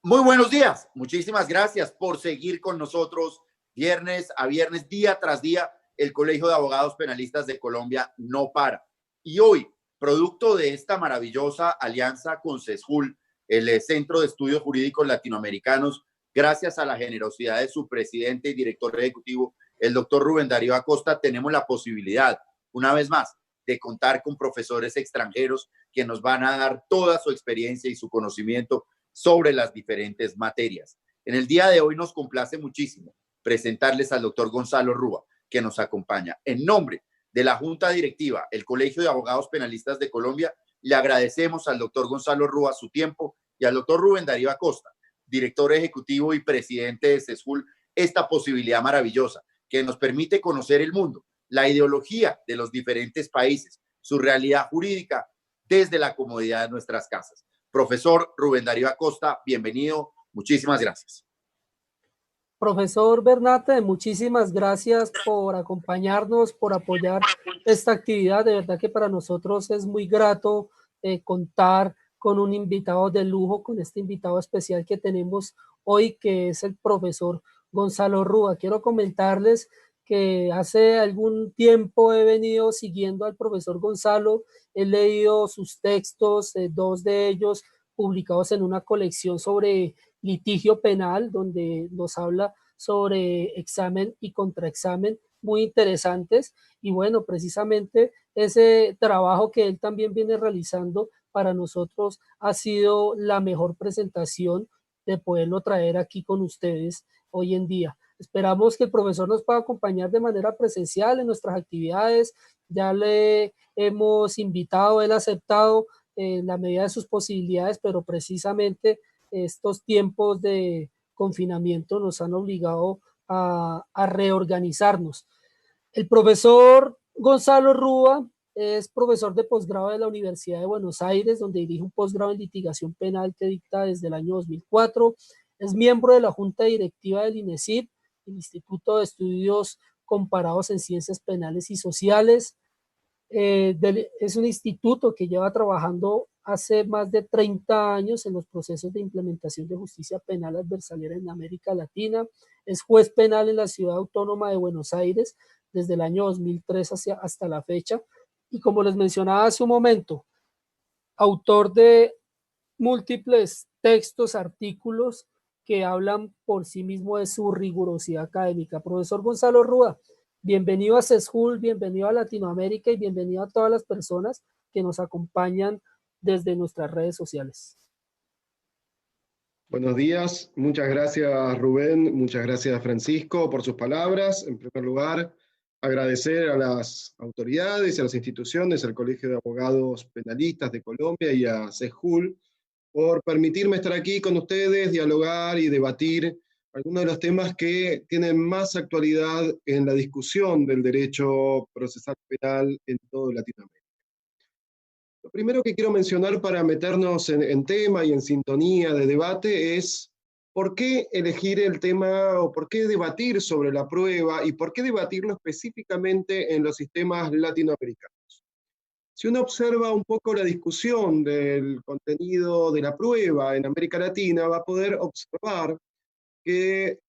Muy buenos días. Muchísimas gracias por seguir con nosotros viernes a viernes, día tras día. El Colegio de Abogados Penalistas de Colombia no para. Y hoy, producto de esta maravillosa alianza con CESJUL, el Centro de Estudios Jurídicos Latinoamericanos, gracias a la generosidad de su presidente y director ejecutivo, el doctor Rubén Darío Acosta, tenemos la posibilidad, una vez más, de contar con profesores extranjeros que nos van a dar toda su experiencia y su conocimiento sobre las diferentes materias. En el día de hoy nos complace muchísimo presentarles al doctor Gonzalo Rúa, que nos acompaña. En nombre de la Junta Directiva, el Colegio de Abogados Penalistas de Colombia, le agradecemos al doctor Gonzalo Rúa su tiempo y al doctor Rubén Darío Acosta, director ejecutivo y presidente de CESJUL, esta posibilidad maravillosa que nos permite conocer el mundo, la ideología de los diferentes países, su realidad jurídica desde la comodidad de nuestras casas. Profesor Rubén Darío Acosta, bienvenido. Muchísimas gracias. Profesor Bernate, muchísimas gracias por acompañarnos, por apoyar esta actividad. De verdad que para nosotros es muy grato contar con un invitado de lujo, con este invitado especial que tenemos hoy, que es el profesor Gonzalo Rúa. Quiero comentarles que hace algún tiempo he venido siguiendo al profesor Gonzalo, he leído sus textos, dos de ellos publicados en una colección sobre litigio penal, donde nos habla sobre examen y contraexamen muy interesantes. Y bueno, precisamente ese trabajo que él también viene realizando para nosotros ha sido la mejor presentación de poderlo traer aquí con ustedes hoy en día. Esperamos que el profesor nos pueda acompañar de manera presencial en nuestras actividades. Ya le hemos invitado, él ha aceptado en la medida de sus posibilidades, pero precisamente estos tiempos de confinamiento nos han obligado a reorganizarnos. El profesor Gonzalo Rúa es profesor de posgrado de la Universidad de Buenos Aires, donde dirige un posgrado en litigación penal que dicta desde el año 2004. Es miembro de la Junta Directiva del INESIP, el Instituto de Estudios Comparados en Ciencias Penales y Sociales. Es un instituto que lleva trabajando hace más de 30 años en los procesos de implementación de justicia penal adversarial en América Latina. Es juez penal en la Ciudad Autónoma de Buenos Aires desde el año 2003 hasta la fecha. Y como les mencionaba hace un momento, autor de múltiples textos, artículos que hablan por sí mismo de su rigurosidad académica. Profesor Gonzalo Rúa, bienvenido a CESJUL, bienvenido a Latinoamérica y bienvenido a todas las personas que nos acompañan desde nuestras redes sociales. Buenos días, muchas gracias Rubén, muchas gracias Francisco por sus palabras. En primer lugar, agradecer a las autoridades, a las instituciones, al Colegio de Abogados Penalistas de Colombia y a CESJUL por permitirme estar aquí con ustedes, dialogar y debatir algunos de los temas que tienen más actualidad en la discusión del derecho procesal penal en todo Latinoamérica. Lo primero que quiero mencionar para meternos en tema y en sintonía de debate es por qué elegir el tema o por qué debatir sobre la prueba y por qué debatirlo específicamente en los sistemas latinoamericanos. Si uno observa un poco la discusión del contenido de la prueba en América Latina, va a poder observar que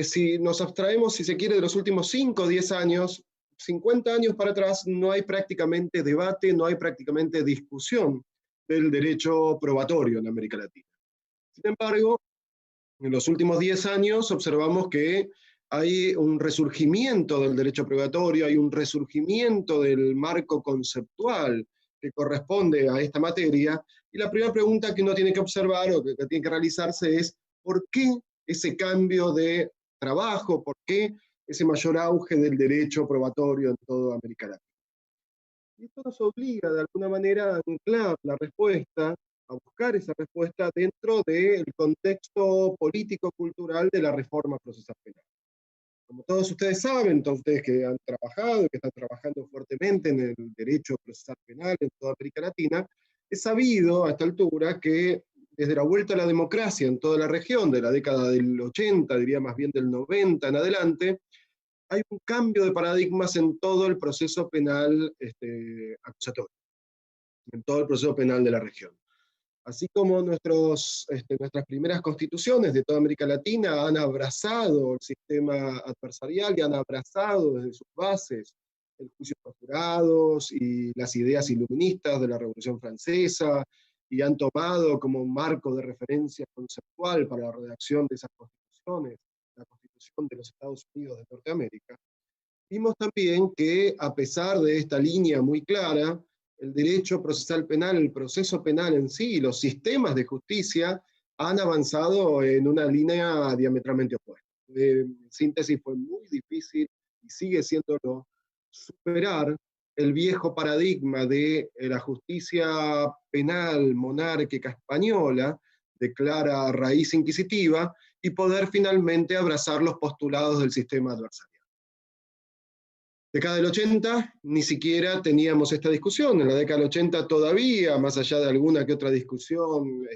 si nos abstraemos, si se quiere, de los últimos 5 o 10 años, 50 años para atrás, no hay prácticamente debate, no hay prácticamente discusión del derecho probatorio en América Latina. Sin embargo, en los últimos 10 años observamos que hay un resurgimiento del derecho probatorio, hay un resurgimiento del marco conceptual que corresponde a esta materia, y la primera pregunta que uno tiene que observar o que tiene que realizarse es ¿por qué ese cambio de trabajo? ¿Por qué ese mayor auge del derecho probatorio en toda América Latina? Y esto nos obliga de alguna manera a anclar la respuesta, a buscar esa respuesta dentro del contexto político-cultural de la reforma procesal penal. Como todos ustedes saben, todos ustedes que han trabajado y que están trabajando fuertemente en el derecho procesal penal en toda América Latina, es sabido a esta altura que desde la vuelta a la democracia en toda la región, de la década del 80, diría más bien del 90 en adelante, hay un cambio de paradigmas en todo el proceso penal acusatorio, en todo el proceso penal de la región. Así como nuestras primeras constituciones de toda América Latina han abrazado el sistema adversarial y han abrazado desde sus bases el juicio por jurados y las ideas iluministas de la Revolución Francesa, y han tomado como un marco de referencia conceptual para la redacción de esas constituciones, la Constitución de los Estados Unidos de Norteamérica, vimos también que, a pesar de esta línea muy clara, el derecho procesal penal, el proceso penal en sí, los sistemas de justicia han avanzado en una línea diametralmente opuesta. En síntesis, fue muy difícil, y sigue siéndolo, superar el viejo paradigma de la justicia penal monárquica española, de clara raíz inquisitiva, y poder finalmente abrazar los postulados del sistema adversarial. Década del 80, ni siquiera teníamos esta discusión. En la década del 80 todavía, más allá de alguna que otra discusión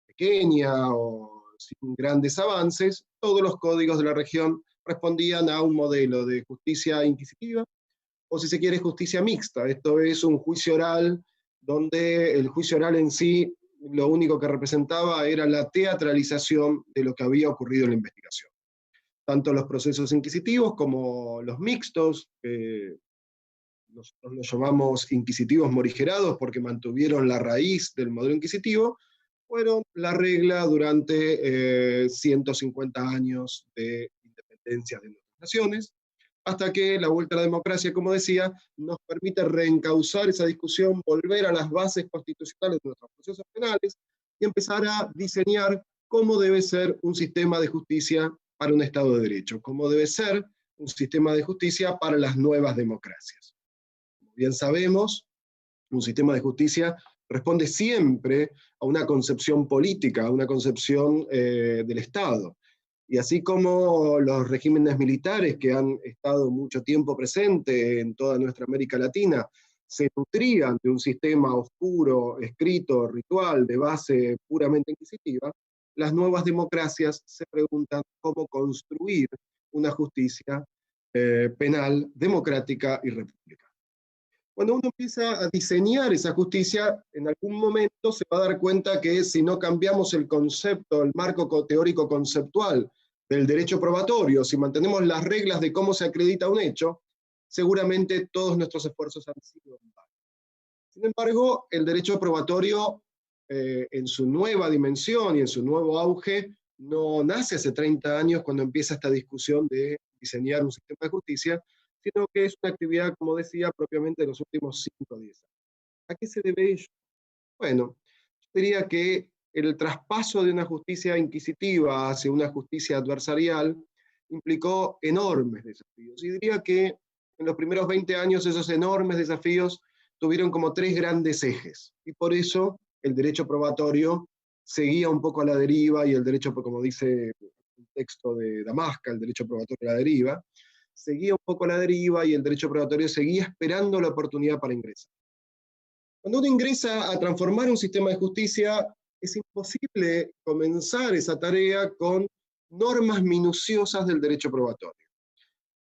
pequeña o sin grandes avances, todos los códigos de la región respondían a un modelo de justicia inquisitiva, o si se quiere, justicia mixta. Esto es un juicio oral, donde el juicio oral en sí lo único que representaba era la teatralización de lo que había ocurrido en la investigación. Tanto los procesos inquisitivos como los mixtos, nosotros los llamamos inquisitivos morigerados porque mantuvieron la raíz del modelo inquisitivo, fueron la regla durante 150 años de independencia de nuestras naciones, hasta que la vuelta a la democracia, como decía, nos permite reencauzar esa discusión, volver a las bases constitucionales de nuestros procesos penales y empezar a diseñar cómo debe ser un sistema de justicia para un Estado de Derecho, cómo debe ser un sistema de justicia para las nuevas democracias. Como bien sabemos, un sistema de justicia responde siempre a una concepción política, a una concepción del Estado. Y así como los regímenes militares que han estado mucho tiempo presentes en toda nuestra América Latina se nutrían de un sistema oscuro, escrito, ritual, de base puramente inquisitiva, las nuevas democracias se preguntan cómo construir una justicia penal, democrática y republicana. Cuando uno empieza a diseñar esa justicia, en algún momento se va a dar cuenta que si no cambiamos el concepto, el marco teórico conceptual del derecho probatorio, si mantenemos las reglas de cómo se acredita un hecho, seguramente todos nuestros esfuerzos han sido en vano. Sin embargo, el derecho probatorio, en su nueva dimensión y en su nuevo auge, no nace hace 30 años cuando empieza esta discusión de diseñar un sistema de justicia, sino que es una actividad, como decía, propiamente de los últimos 5 o 10 años. ¿A qué se debe ello? Bueno, yo diría que el traspaso de una justicia inquisitiva hacia una justicia adversarial implicó enormes desafíos. Y diría que en los primeros 20 años esos enormes desafíos tuvieron como 3 grandes ejes. Y por eso el derecho probatorio seguía un poco a la deriva, y el derecho, como dice el texto de Damasca, el derecho probatorio a la deriva, seguía un poco a la deriva y el derecho probatorio seguía esperando la oportunidad para ingresar. Cuando uno ingresa a transformar un sistema de justicia, es imposible comenzar esa tarea con normas minuciosas del derecho probatorio.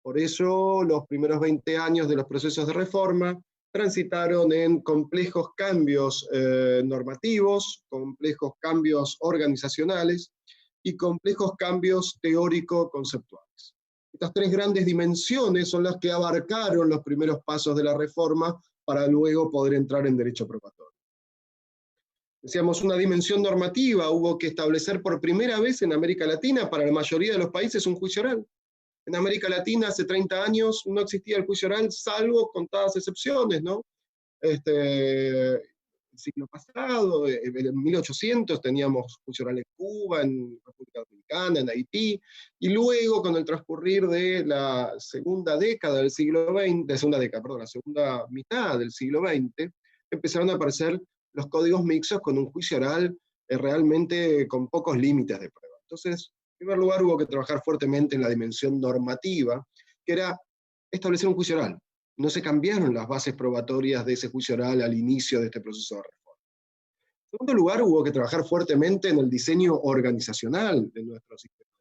Por eso los primeros 20 años de los procesos de reforma transitaron en complejos cambios normativos, complejos cambios organizacionales y complejos cambios teórico-conceptuales. Estas 3 grandes dimensiones son las que abarcaron los primeros pasos de la reforma para luego poder entrar en derecho probatorio. Decíamos, una dimensión normativa, hubo que establecer por primera vez en América Latina, para la mayoría de los países, un juicio oral. En América Latina hace 30 años no existía el juicio oral, salvo contadas excepciones, ¿no? El siglo pasado, en 1800 teníamos juicio oral en Cuba, en República Dominicana, en Haití, y luego con el transcurrir de la segunda década del siglo XX, la segunda mitad del siglo XX, empezaron a aparecer los códigos mixtos con un juicio oral realmente con pocos límites de prueba. Entonces, en primer lugar, hubo que trabajar fuertemente en la dimensión normativa, que era establecer un juicio oral. No se cambiaron las bases probatorias de ese juicio oral al inicio de este proceso de reforma. En segundo lugar, hubo que trabajar fuertemente en el diseño organizacional de nuestro sistema.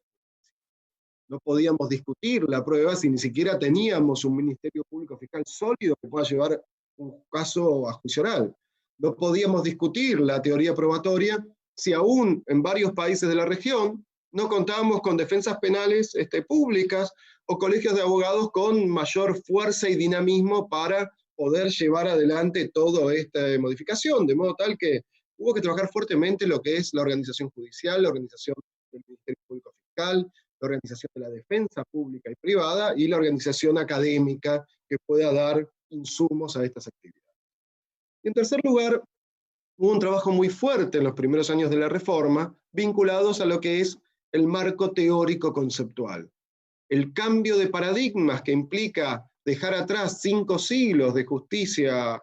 No podíamos discutir la prueba si ni siquiera teníamos un Ministerio Público Fiscal sólido que pueda llevar un caso a juicio oral. no podíamos discutir la teoría probatoria si aún en varios países de la región no contábamos con defensas penales públicas o colegios de abogados con mayor fuerza y dinamismo para poder llevar adelante toda esta modificación, de modo tal que hubo que trabajar fuertemente lo que es la organización judicial, la organización del Ministerio Público Fiscal, la organización de la defensa pública y privada, y la organización académica que pueda dar insumos a estas actividades. Y en tercer lugar, hubo un trabajo muy fuerte en los primeros años de la reforma, vinculados a lo que es el marco teórico conceptual. El cambio de paradigmas que implica dejar atrás 5 siglos de justicia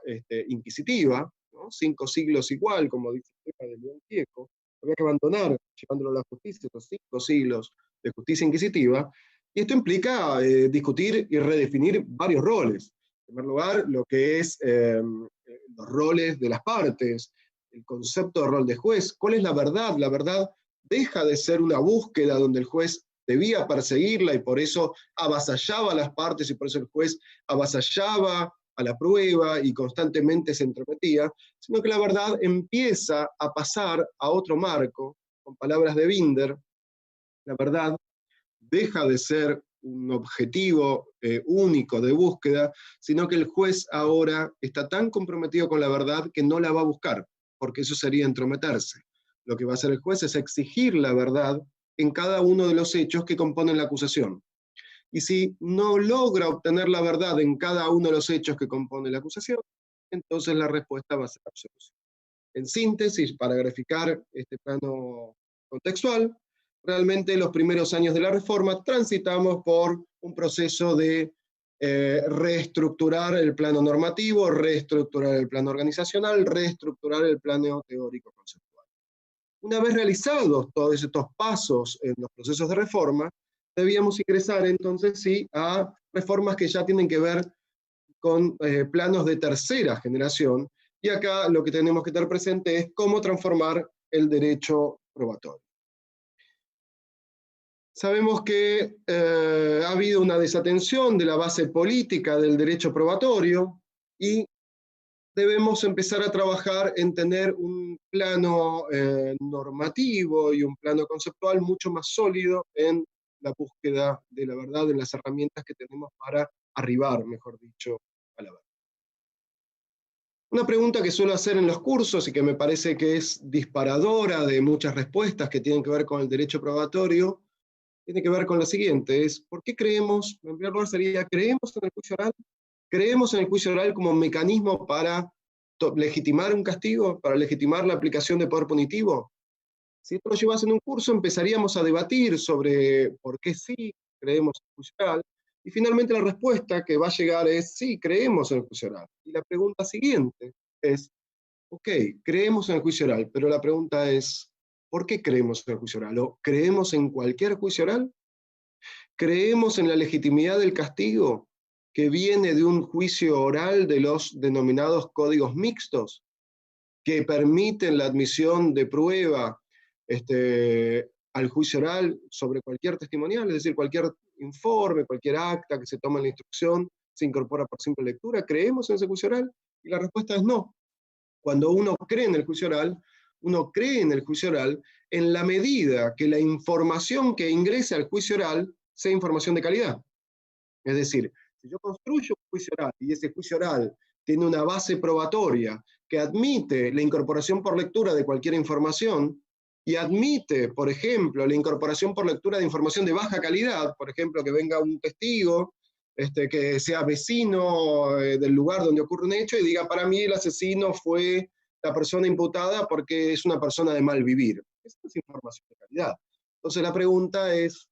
inquisitiva, ¿no? 5 siglos igual, como dice el tema de León Gieco, había que abandonar, llevándolo a la justicia, los 5 siglos de justicia inquisitiva, y esto implica discutir y redefinir varios roles. En primer lugar, lo que es los roles de las partes, el concepto de rol de juez. ¿Cuál es la verdad? La verdad deja de ser una búsqueda donde el juez debía perseguirla y por eso avasallaba a las partes y por eso el juez avasallaba a la prueba y constantemente se entrometía, sino que la verdad empieza a pasar a otro marco. Con palabras de Binder, la verdad deja de ser un objetivo único de búsqueda, sino que el juez ahora está tan comprometido con la verdad que no la va a buscar, porque eso sería entrometerse. Lo que va a hacer el juez es exigir la verdad en cada uno de los hechos que componen la acusación. Y si no logra obtener la verdad en cada uno de los hechos que componen la acusación, entonces la respuesta va a ser absolución. En síntesis, para graficar este plano contextual, realmente los primeros años de la reforma transitamos por un proceso de reestructurar el plano normativo, reestructurar el plano organizacional, reestructurar el plano teórico conceptual. Una vez realizados todos estos pasos en los procesos de reforma, debíamos ingresar entonces sí a reformas que ya tienen que ver con planos de tercera generación, y acá lo que tenemos que tener presente es cómo transformar el derecho probatorio. Sabemos que ha habido una desatención de la base política del derecho probatorio y debemos empezar a trabajar en tener un plano normativo y un plano conceptual mucho más sólido en la búsqueda de la verdad, en las herramientas que tenemos para arribar, mejor dicho, a la verdad. Una pregunta que suelo hacer en los cursos y que me parece que es disparadora de muchas respuestas que tienen que ver con el derecho probatorio, tiene que ver con la siguiente, es ¿por qué creemos, en primer lugar sería, ¿creemos en el juicio oral? ¿Creemos en el juicio oral como mecanismo para legitimar un castigo, para legitimar la aplicación de poder punitivo? Si esto lo llevas en un curso, empezaríamos a debatir sobre por qué sí creemos en el juicio oral, y finalmente la respuesta que va a llegar es sí, creemos en el juicio oral. Y la pregunta siguiente es, ok, creemos en el juicio oral, pero la pregunta es, ¿por qué creemos en el juicio oral? ¿O creemos en cualquier juicio oral? ¿Creemos en la legitimidad del castigo que viene de un juicio oral de los denominados códigos mixtos, que permiten la admisión de prueba al juicio oral sobre cualquier testimonial, es decir, cualquier informe, cualquier acta que se toma en la instrucción, se incorpora por simple lectura? ¿Creemos en ese juicio oral? Y la respuesta es no. Cuando uno cree en el juicio oral, uno cree en el juicio oral en la medida que la información que ingrese al juicio oral sea información de calidad. Es decir, si yo construyo un juicio oral y ese juicio oral tiene una base probatoria que admite la incorporación por lectura de cualquier información y admite, por ejemplo, la incorporación por lectura de información de baja calidad, por ejemplo, que venga un testigo que sea vecino del lugar donde ocurre un hecho y diga, para mí el asesino fue la persona imputada porque es una persona de mal vivir. Esa es información de calidad. Entonces la pregunta es,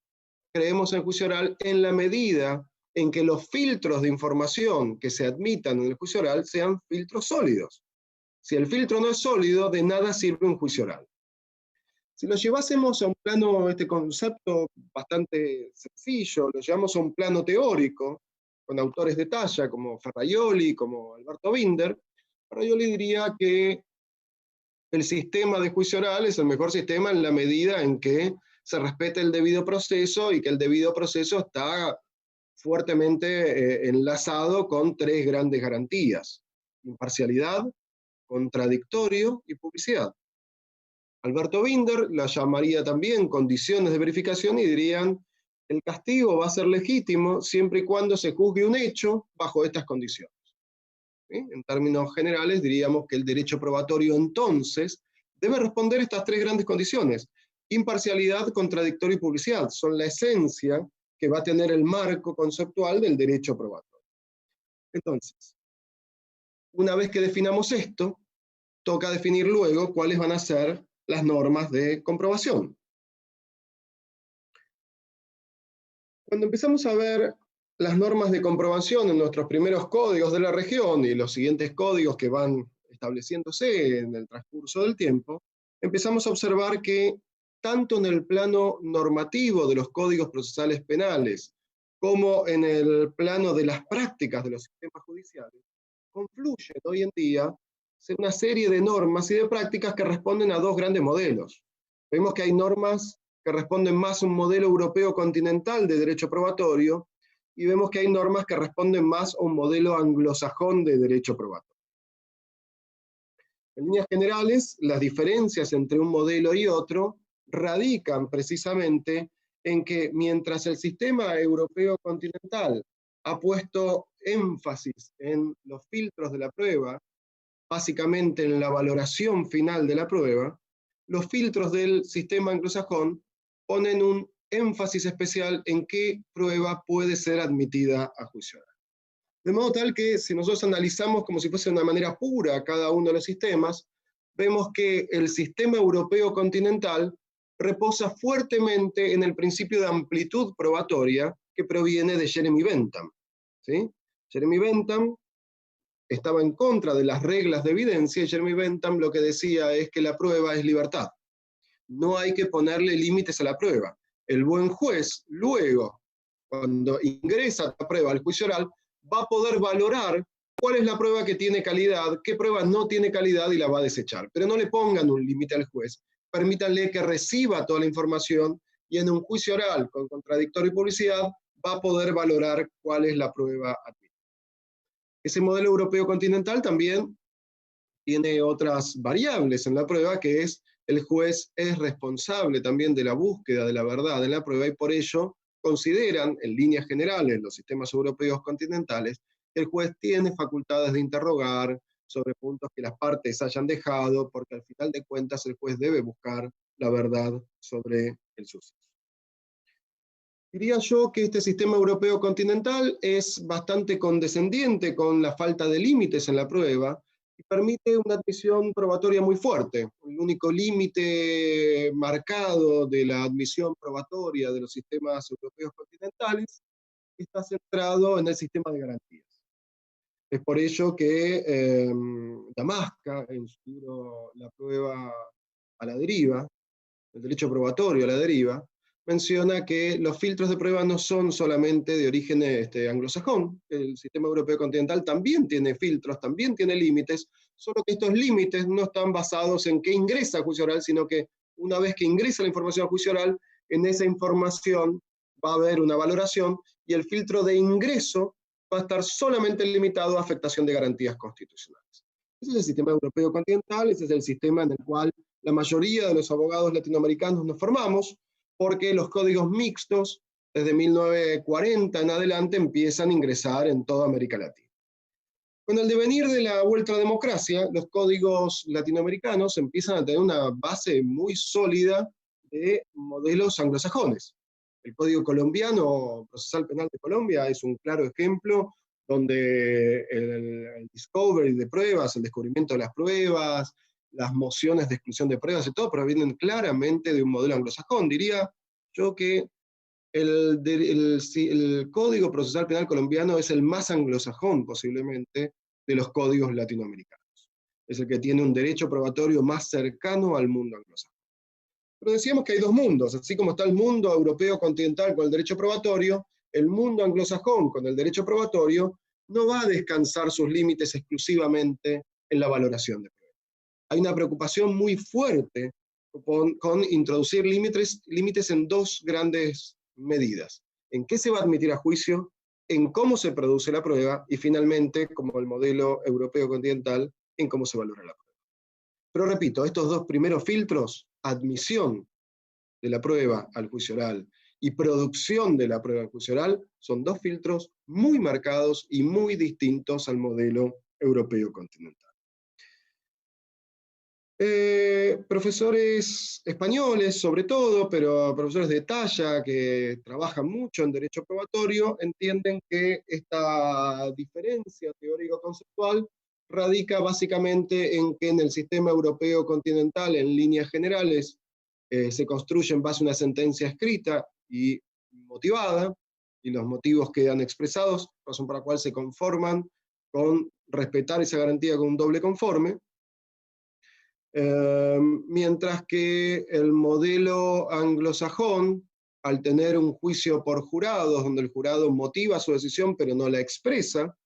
¿creemos en el juicio oral en la medida en que los filtros de información que se admitan en el juicio oral sean filtros sólidos? Si el filtro no es sólido, de nada sirve un juicio oral. Si lo llevásemos a un plano, este concepto bastante sencillo, lo llevamos a un plano teórico, con autores de talla como Ferraioli, como Alberto Binder, Ferraioli diría que el sistema de juicio oral es el mejor sistema en la medida en que se respeta el debido proceso y que el debido proceso está fuertemente enlazado con 3 grandes garantías: imparcialidad, contradictorio y publicidad. Alberto Binder la llamaría también condiciones de verificación y dirían, el castigo va a ser legítimo siempre y cuando se juzgue un hecho bajo estas condiciones. ¿Sí? En términos generales diríamos que el derecho probatorio entonces debe responder a estas tres grandes condiciones. Imparcialidad, contradictorio y publicidad son la esencia que va a tener el marco conceptual del derecho probatorio. Entonces, una vez que definamos esto, toca definir luego cuáles van a ser las normas de comprobación. Cuando empezamos a ver las normas de comprobación en nuestros primeros códigos de la región y los siguientes códigos que van estableciéndose en el transcurso del tiempo, empezamos a observar que tanto en el plano normativo de los códigos procesales penales como en el plano de las prácticas de los sistemas judiciales, confluyen hoy en día una serie de normas y de prácticas que responden a dos grandes modelos. Vemos que hay normas que responden más a un modelo europeo continental de derecho probatorio, y vemos que hay normas que responden más a un modelo anglosajón de derecho probatorio. En líneas generales, las diferencias entre un modelo y otro radican precisamente en que mientras el sistema europeo continental ha puesto énfasis en los filtros de la prueba, básicamente en la valoración final de la prueba, los filtros del sistema anglosajón ponen un énfasis especial en qué prueba puede ser admitida a juicio oral. De modo tal que si nosotros analizamos como si fuese de una manera pura cada uno de los sistemas, vemos que el sistema europeo continental reposa fuertemente en el principio de amplitud probatoria que proviene de Jeremy Bentham. ¿Sí? Jeremy Bentham estaba en contra de las reglas de evidencia, y Jeremy Bentham lo que decía es que la prueba es libertad. No hay que ponerle límites a la prueba. El buen juez, luego, cuando ingresa la prueba al juicio oral, va a poder valorar cuál es la prueba que tiene calidad, qué prueba no tiene calidad y la va a desechar. Pero no le pongan un límite al juez, permítanle que reciba toda la información y en un juicio oral con contradictorio y publicidad va a poder valorar cuál es la prueba admitida. Ese modelo europeo continental también tiene otras variables en la prueba, que es el juez es responsable también de la búsqueda de la verdad en la prueba, y por ello consideran, en líneas generales, los sistemas europeos continentales, que el juez tiene facultades de interrogar sobre puntos que las partes hayan dejado, porque al final de cuentas el juez debe buscar la verdad sobre el suceso. Diría yo que este sistema europeo continental es bastante condescendiente con la falta de límites en la prueba y permite una admisión probatoria muy fuerte. El único límite marcado de la admisión probatoria de los sistemas europeos continentales está centrado en el sistema de garantías. Es por ello que Damasca, en su libro La prueba a la deriva, el derecho probatorio a la deriva, menciona que los filtros de prueba no son solamente de origen anglosajón. El sistema europeo continental también tiene filtros, también tiene límites, solo que estos límites no están basados en qué ingresa a juicio oral, sino que una vez que ingresa la información a juicio oral, en esa información va a haber una valoración y el filtro de ingreso va a estar solamente limitado a afectación de garantías constitucionales. Ese es el sistema europeo continental, ese es el sistema en el cual la mayoría de los abogados latinoamericanos nos formamos, porque los códigos mixtos, desde 1940 en adelante, empiezan a ingresar en toda América Latina. Con el devenir de la vuelta a la democracia, los códigos latinoamericanos empiezan a tener una base muy sólida de modelos anglosajones. El Código Colombiano Procesal Penal de Colombia es un claro ejemplo donde el discovery de pruebas, el descubrimiento de las pruebas, las mociones de exclusión de pruebas y todo provienen claramente de un modelo anglosajón. Diría yo que el Código Procesal Penal colombiano es el más anglosajón posiblemente de los códigos latinoamericanos. Es el que tiene un derecho probatorio más cercano al mundo anglosajón. Pero decíamos que hay dos mundos, así como está el mundo europeo continental con el derecho probatorio, el mundo anglosajón con el derecho probatorio no va a descansar sus límites exclusivamente en la valoración de pruebas. Hay una preocupación muy fuerte con introducir límites en dos grandes medidas: en qué se va a admitir a juicio, en cómo se produce la prueba, y finalmente, como el modelo europeo continental, en cómo se valora la prueba. Pero repito, estos dos primeros filtros, admisión de la prueba al juicio oral y producción de la prueba al juicio oral, son dos filtros muy marcados y muy distintos al modelo europeo continental. Profesores españoles, sobre todo, pero profesores de talla que trabajan mucho en derecho probatorio, entienden que esta diferencia teórico-conceptual radica básicamente en que en el sistema europeo continental, en líneas generales, se construye en base a una sentencia escrita y motivada, y los motivos quedan expresados, razón por la cual se conforman con respetar esa garantía con un doble conforme, mientras que el modelo anglosajón, al tener un juicio por jurados, donde el jurado motiva su decisión pero no la expresa,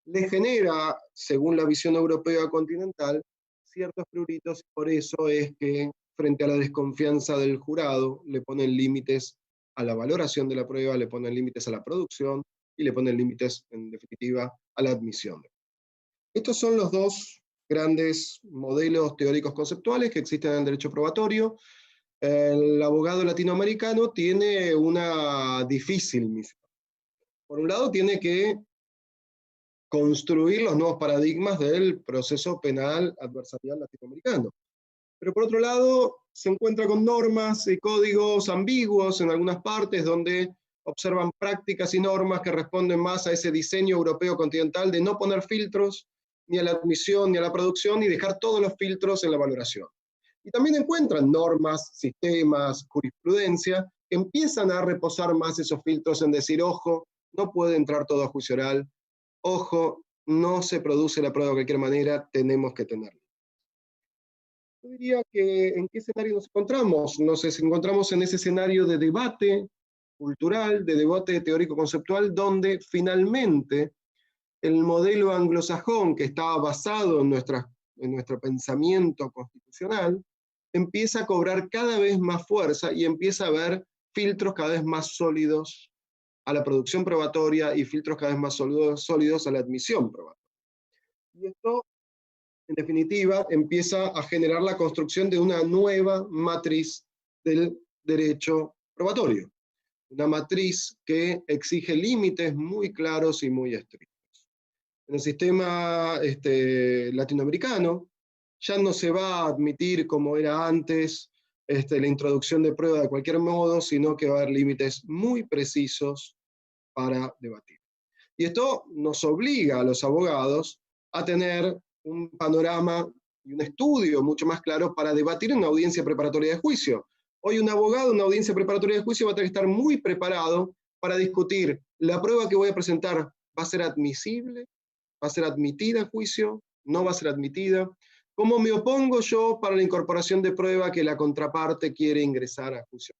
le genera, según la visión europea continental, ciertos pruritos, por eso es que frente a la desconfianza del jurado le ponen límites a la valoración de la prueba, le ponen límites a la producción y le ponen límites, en definitiva, a la admisión. Estos son los dos grandes modelos teóricos conceptuales que existen en el derecho probatorio. El abogado latinoamericano tiene una difícil misión. Por un lado, tiene que construir los nuevos paradigmas del proceso penal adversarial latinoamericano. Pero por otro lado, se encuentra con normas y códigos ambiguos en algunas partes donde observan prácticas y normas que responden más a ese diseño europeo continental de no poner filtros ni a la admisión ni a la producción y dejar todos los filtros en la valoración. Y también encuentran normas, sistemas, jurisprudencia que empiezan a reposar más esos filtros en decir, ojo, no puede entrar todo a juicio oral, ojo, no se produce la prueba de cualquier manera, tenemos que tenerlo. Yo diría que ¿en qué escenario nos encontramos? Nos encontramos en ese escenario de debate cultural, de debate teórico-conceptual, donde finalmente el modelo anglosajón, que estaba basado en nuestro pensamiento constitucional, empieza a cobrar cada vez más fuerza y empieza a haber filtros cada vez más sólidos a la producción probatoria y filtros cada vez más sólidos a la admisión probatoria. Y esto, en definitiva, empieza a generar la construcción de una nueva matriz del derecho probatorio. Una matriz que exige límites muy claros y muy estrictos. En el sistema latinoamericano ya no se va a admitir como era antes la introducción de prueba de cualquier modo, sino que va a haber límites muy precisos para debatir. Y esto nos obliga a los abogados a tener un panorama y un estudio mucho más claro para debatir en una audiencia preparatoria de juicio. Hoy un abogado en una audiencia preparatoria de juicio va a tener que estar muy preparado para discutir la prueba que voy a presentar, ¿va a ser admisible? ¿Va a ser admitida a juicio? ¿No va a ser admitida? ¿Cómo me opongo yo para la incorporación de prueba que la contraparte quiere ingresar a juicio?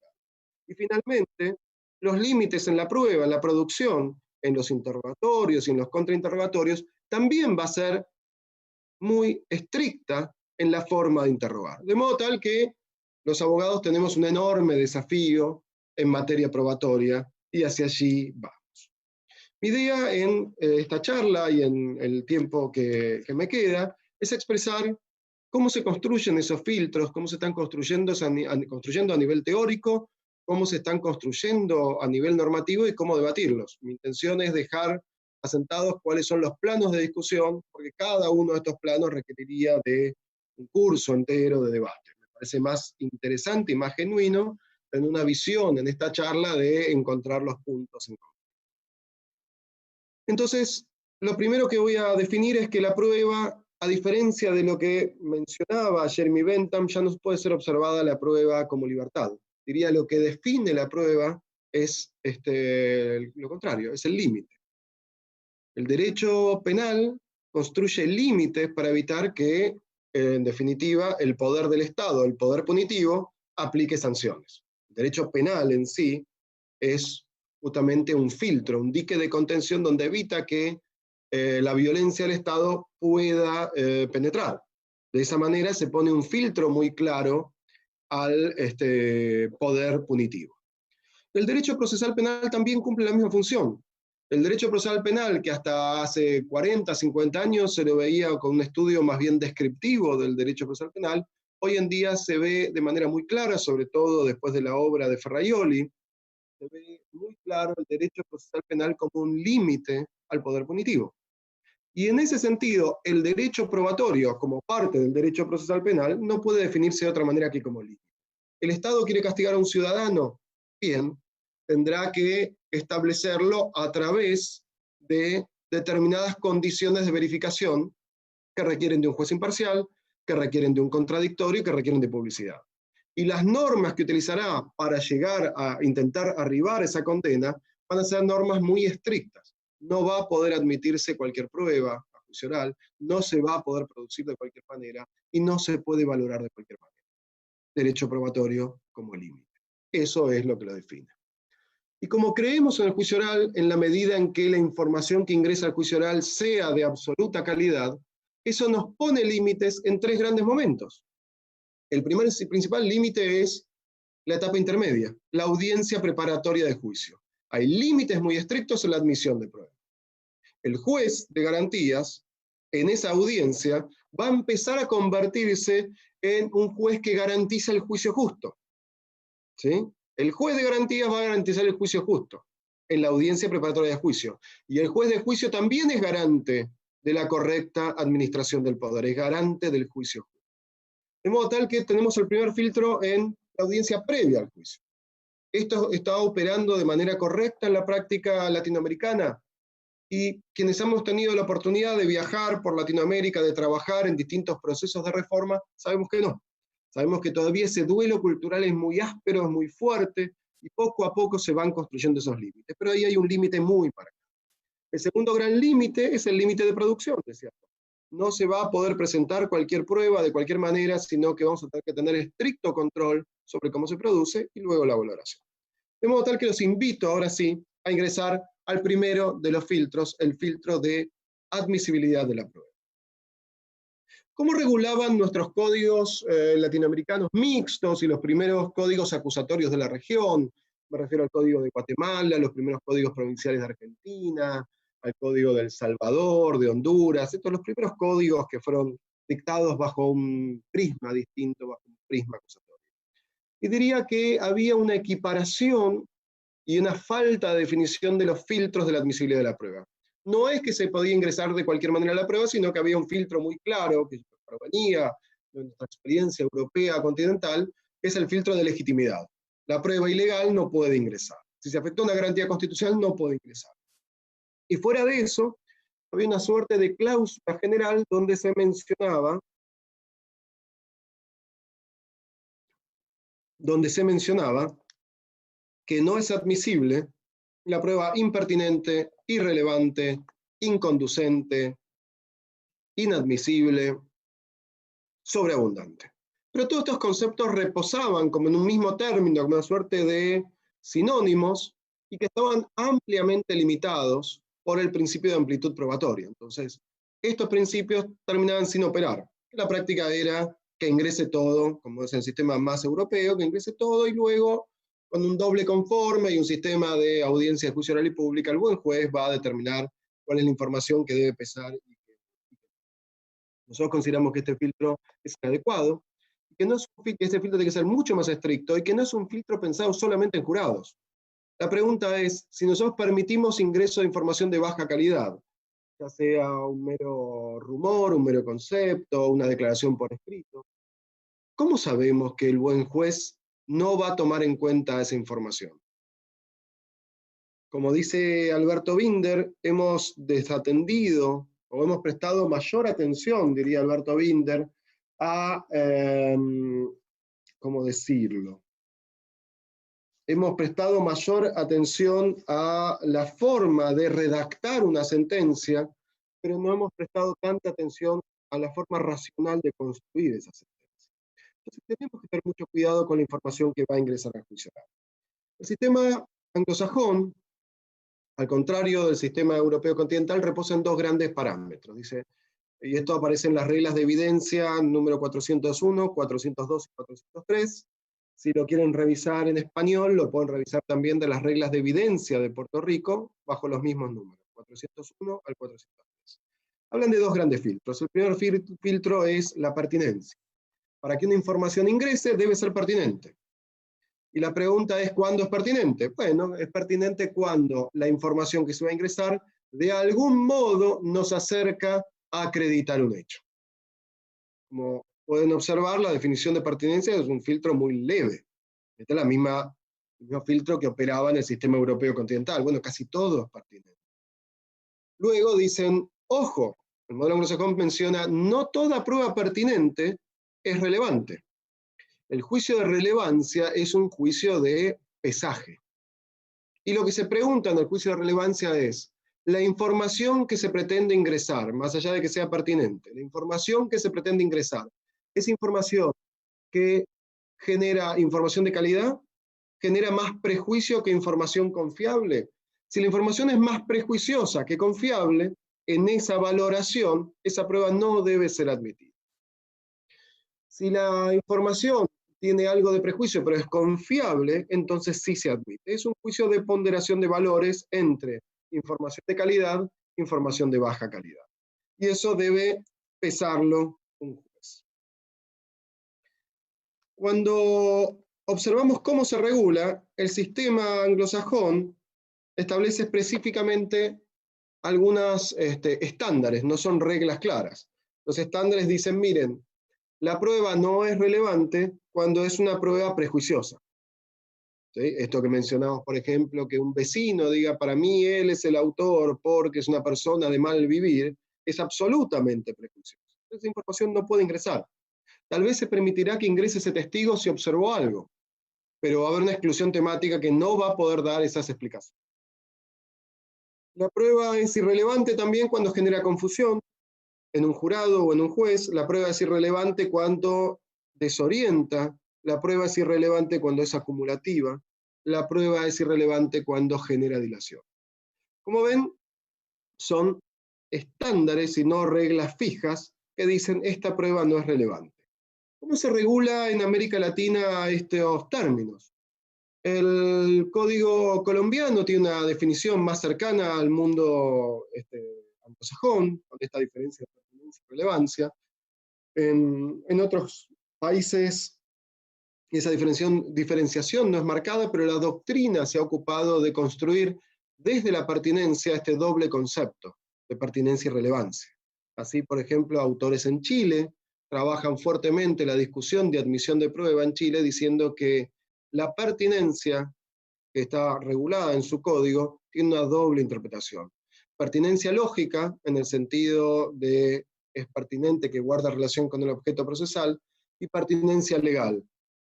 Y finalmente, los límites en la prueba, en la producción, en los interrogatorios y en los contrainterrogatorios, también va a ser muy estricta en la forma de interrogar. De modo tal que los abogados tenemos un enorme desafío en materia probatoria y hacia allí vamos. Mi idea en esta charla y en el tiempo que me queda es expresar cómo se construyen esos filtros, cómo se están construyendo a nivel teórico, cómo se están construyendo a nivel normativo y cómo debatirlos. Mi intención es dejar asentados cuáles son los planos de discusión, porque cada uno de estos planos requeriría de un curso entero de debate. Me parece más interesante y más genuino tener una visión en esta charla de encontrar los puntos en común. Entonces, lo primero que voy a definir es que la prueba, a diferencia de lo que mencionaba Jeremy Bentham, ya no puede ser observada la prueba como libertad. Diría lo que define la prueba es lo contrario, es el límite. El derecho penal construye límites para evitar que, en definitiva, el poder del Estado, el poder punitivo, aplique sanciones. El derecho penal en sí es justamente un filtro, un dique de contención donde evita que la violencia del Estado pueda penetrar. De esa manera se pone un filtro muy claro al poder punitivo. El derecho procesal penal también cumple la misma función. El derecho procesal penal, que hasta hace 40, 50 años se lo veía con un estudio más bien descriptivo del derecho procesal penal, hoy en día se ve de manera muy clara, sobre todo después de la obra de Ferraioli, se ve muy claro el derecho procesal penal como un límite al poder punitivo. Y en ese sentido, el derecho probatorio, como parte del derecho procesal penal, no puede definirse de otra manera que como límite. ¿El Estado quiere castigar a un ciudadano? Bien, tendrá que establecerlo a través de determinadas condiciones de verificación que requieren de un juez imparcial, que requieren de un contradictorio y que requieren de publicidad. Y las normas que utilizará para llegar a intentar arribar esa condena van a ser normas muy estrictas. No va a poder admitirse cualquier prueba a juicio oral, no se va a poder producir de cualquier manera y no se puede valorar de cualquier manera. Derecho probatorio como límite. Eso es lo que lo define. Y como creemos en el juicio oral, en la medida en que la información que ingresa al juicio oral sea de absoluta calidad, eso nos pone límites en tres grandes momentos. El primer y principal límite es la etapa intermedia, la audiencia preparatoria de juicio. Hay límites muy estrictos en la admisión de pruebas. El juez de garantías, en esa audiencia, va a empezar a convertirse en un juez que garantiza el juicio justo. ¿Sí? El juez de garantías va a garantizar el juicio justo en la audiencia preparatoria de juicio. Y el juez de juicio también es garante de la correcta administración del poder, es garante del juicio justo. De modo tal que tenemos el primer filtro en la audiencia previa al juicio. Esto está operando de manera correcta en la práctica latinoamericana. Y quienes hemos tenido la oportunidad de viajar por Latinoamérica, de trabajar en distintos procesos de reforma, sabemos que no. Sabemos que todavía ese duelo cultural es muy áspero, es muy fuerte, y poco a poco se van construyendo esos límites. Pero ahí hay un límite muy marcado. El segundo gran límite es el límite de producción, decía. No se va a poder presentar cualquier prueba de cualquier manera, sino que vamos a tener que tener estricto control sobre cómo se produce y luego la valoración. De modo tal que los invito ahora sí a ingresar al primero de los filtros, el filtro de admisibilidad de la prueba. ¿Cómo regulaban nuestros códigos latinoamericanos mixtos y los primeros códigos acusatorios de la región? Me refiero al código de Guatemala, los primeros códigos provinciales de Argentina, al código de El Salvador, de Honduras, estos los primeros códigos que fueron dictados bajo un prisma distinto, bajo un prisma acusatorio. Y diría que había una equiparación y una falta de definición de los filtros de la admisibilidad de la prueba. No es que se podía ingresar de cualquier manera a la prueba, sino que había un filtro muy claro, que provenía de nuestra experiencia europea continental, que es el filtro de legitimidad. La prueba ilegal no puede ingresar. Si se afectó una garantía constitucional, no puede ingresar. Y fuera de eso, había una suerte de cláusula general donde se mencionaba que no es admisible la prueba impertinente, irrelevante, inconducente, inadmisible, sobreabundante. Pero todos estos conceptos reposaban como en un mismo término, como una suerte de sinónimos, y que estaban ampliamente limitados por el principio de amplitud probatoria. Entonces, estos principios terminaban sin operar. La práctica era que ingrese todo, como es el sistema más europeo, que ingrese todo y luego, con un doble conforme y un sistema de audiencia de juicio oral y pública, el buen juez va a determinar cuál es la información que debe pesar. Nosotros consideramos que este filtro es inadecuado, que este filtro tiene que ser mucho más estricto y que no es un filtro pensado solamente en jurados. La pregunta es, si nosotros permitimos ingreso de información de baja calidad, ya sea un mero rumor, un mero concepto, una declaración por escrito, ¿cómo sabemos que el buen juez no va a tomar en cuenta esa información? Como dice Alberto Binder, hemos desatendido o hemos prestado mayor atención, diría Alberto Binder, a, ¿cómo decirlo? Hemos prestado mayor atención a la forma de redactar una sentencia, pero no hemos prestado tanta atención a la forma racional de construir esa sentencia. Entonces tenemos que tener mucho cuidado con la información que va a ingresar al juicio oral. El sistema anglosajón, al contrario del sistema europeo continental, reposa en dos grandes parámetros. Dice, y esto aparece en las reglas de evidencia número 401, 402 y 403, Si lo quieren revisar en español, lo pueden revisar también de las reglas de evidencia de Puerto Rico, bajo los mismos números, 401 al 403. Hablan de dos grandes filtros. El primer filtro es la pertinencia. Para que una información ingrese, debe ser pertinente. Y la pregunta es, ¿cuándo es pertinente? Bueno, es pertinente cuando la información que se va a ingresar de algún modo nos acerca a acreditar un hecho. Como pueden observar, la definición de pertinencia es un filtro muy leve. Este es el mismo filtro que operaba en el sistema europeo continental. Bueno, casi todo es pertinente. Luego dicen, ojo, el modelo anglosajón menciona, no toda prueba pertinente es relevante. El juicio de relevancia es un juicio de pesaje. Y lo que se pregunta en el juicio de relevancia es, la información que se pretende ingresar, más allá de que sea pertinente, la información que se pretende ingresar, ¿es información que genera información de calidad? ¿Genera más prejuicio que información confiable? Si la información es más prejuiciosa que confiable, en esa valoración, esa prueba no debe ser admitida. Si la información tiene algo de prejuicio, pero es confiable, entonces sí se admite. Es un juicio de ponderación de valores entre información de calidad e información de baja calidad. Y eso debe pesarlo un juez. Cuando observamos cómo se regula, el sistema anglosajón establece específicamente algunos estándares, no son reglas claras. Los estándares dicen, miren, la prueba no es relevante cuando es una prueba prejuiciosa. ¿Sí? Esto que mencionamos, por ejemplo, que un vecino diga, para mí él es el autor porque es una persona de mal vivir, es absolutamente prejuicioso. Esa información no puede ingresar. Tal vez se permitirá que ingrese ese testigo si observó algo, pero va a haber una exclusión temática que no va a poder dar esas explicaciones. La prueba es irrelevante también cuando genera confusión en un jurado o en un juez. La prueba es irrelevante cuando desorienta. La prueba es irrelevante cuando es acumulativa. La prueba es irrelevante cuando genera dilación. Como ven, son estándares y no reglas fijas que dicen esta prueba no es relevante. ¿Cómo se regula en América Latina estos términos? El Código colombiano tiene una definición más cercana al mundo anglosajón, con esta diferencia de pertinencia y relevancia. En otros países esa diferenciación no es marcada, pero la doctrina se ha ocupado de construir desde la pertinencia este doble concepto de pertinencia y relevancia. Así, por ejemplo, autores en Chile trabajan fuertemente la discusión de admisión de prueba en Chile, diciendo que la pertinencia, que está regulada en su código, tiene una doble interpretación. Pertinencia lógica, en el sentido de es pertinente que guarda relación con el objeto procesal, y pertinencia legal.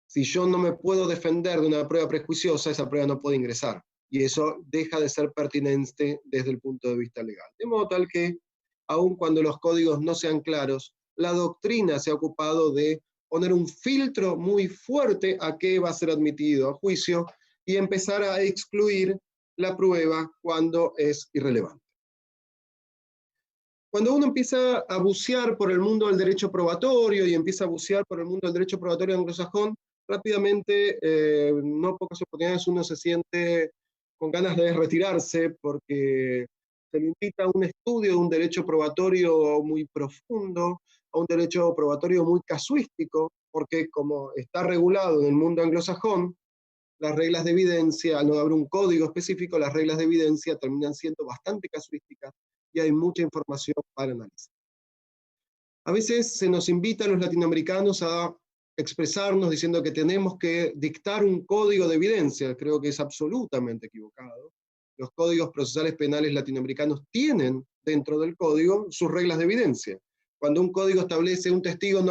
Si yo no me puedo defender de una prueba prejuiciosa, esa prueba no puede ingresar. Y eso deja de ser pertinente desde el punto de vista legal. De modo tal que, aun cuando los códigos no sean claros, la doctrina se ha ocupado de poner un filtro muy fuerte a qué va a ser admitido a juicio y empezar a excluir la prueba cuando es irrelevante. Cuando uno empieza a bucear por el mundo del derecho probatorio y empieza a bucear por el mundo del derecho probatorio anglosajón, rápidamente, no pocas oportunidades, uno se siente con ganas de retirarse porque se le invita a un estudio de un derecho probatorio muy profundo, a un derecho probatorio muy casuístico, porque como está regulado en el mundo anglosajón, las reglas de evidencia, al no haber un código específico, las reglas de evidencia terminan siendo bastante casuísticas y hay mucha información para analizar. A veces se nos invita a los latinoamericanos a expresarnos diciendo que tenemos que dictar un código de evidencia. Creo que es absolutamente equivocado. Los códigos procesales penales latinoamericanos tienen dentro del código sus reglas de evidencia. Cuando un código establece un testigo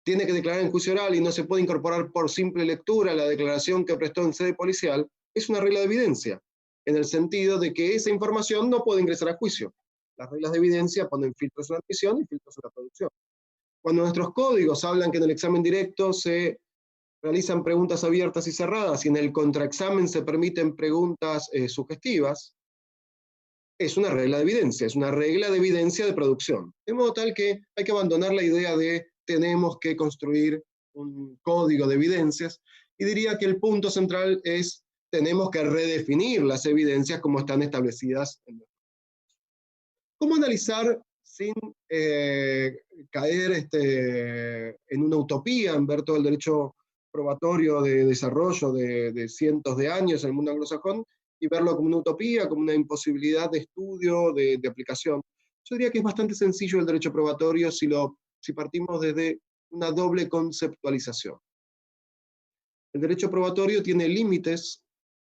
tiene que declarar en juicio oral y no se puede incorporar por simple lectura la declaración que prestó en sede policial, es una regla de evidencia, en el sentido de que esa información no puede ingresar a juicio. Las reglas de evidencia ponen filtros en la admisión y filtros en la producción. Cuando nuestros códigos hablan que en el examen directo se realizan preguntas abiertas y cerradas y en el contraexamen se permiten preguntas sugestivas, es una regla de evidencia, es una regla de evidencia de producción. De modo tal que hay que abandonar la idea de tenemos que construir un código de evidencias, y diría que el punto central es, tenemos que redefinir las evidencias como están establecidas en nuestro. ¿Cómo analizar sin caer en una utopía, en ver todo el derecho probatorio de desarrollo de cientos de años en el mundo anglosajón, y verlo como una utopía, como una imposibilidad de estudio, de aplicación? Yo diría que es bastante sencillo el derecho probatorio si partimos desde una doble conceptualización. El derecho probatorio tiene límites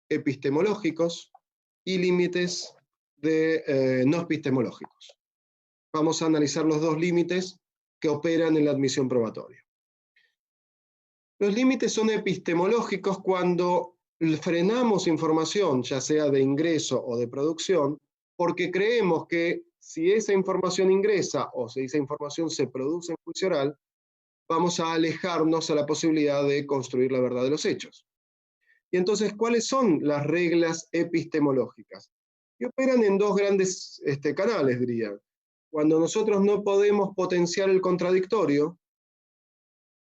epistemológicos y límites no epistemológicos. Vamos a analizar los dos límites que operan en la admisión probatoria. Los límites son epistemológicos cuando frenamos información, ya sea de ingreso o de producción, porque creemos que si esa información ingresa o si esa información se produce en juicio oral, vamos a alejarnos a la posibilidad de construir la verdad de los hechos. Y entonces, ¿cuáles son las reglas epistemológicas? Que operan en dos grandes canales, diría. Cuando nosotros no podemos potenciar el contradictorio,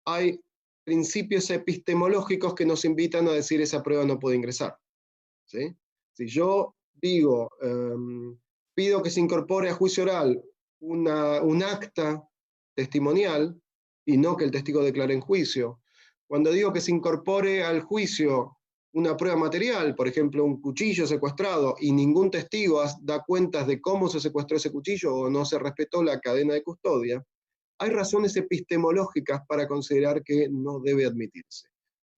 hay principios epistemológicos que nos invitan a decir esa prueba no puede ingresar. ¿Sí? Si yo digo, pido que se incorpore a juicio oral un acta testimonial y no que el testigo declare en juicio, cuando digo que se incorpore al juicio una prueba material, por ejemplo, un cuchillo secuestrado, y ningún testigo da cuentas de cómo se secuestró ese cuchillo o no se respetó la cadena de custodia, hay razones epistemológicas para considerar que no debe admitirse.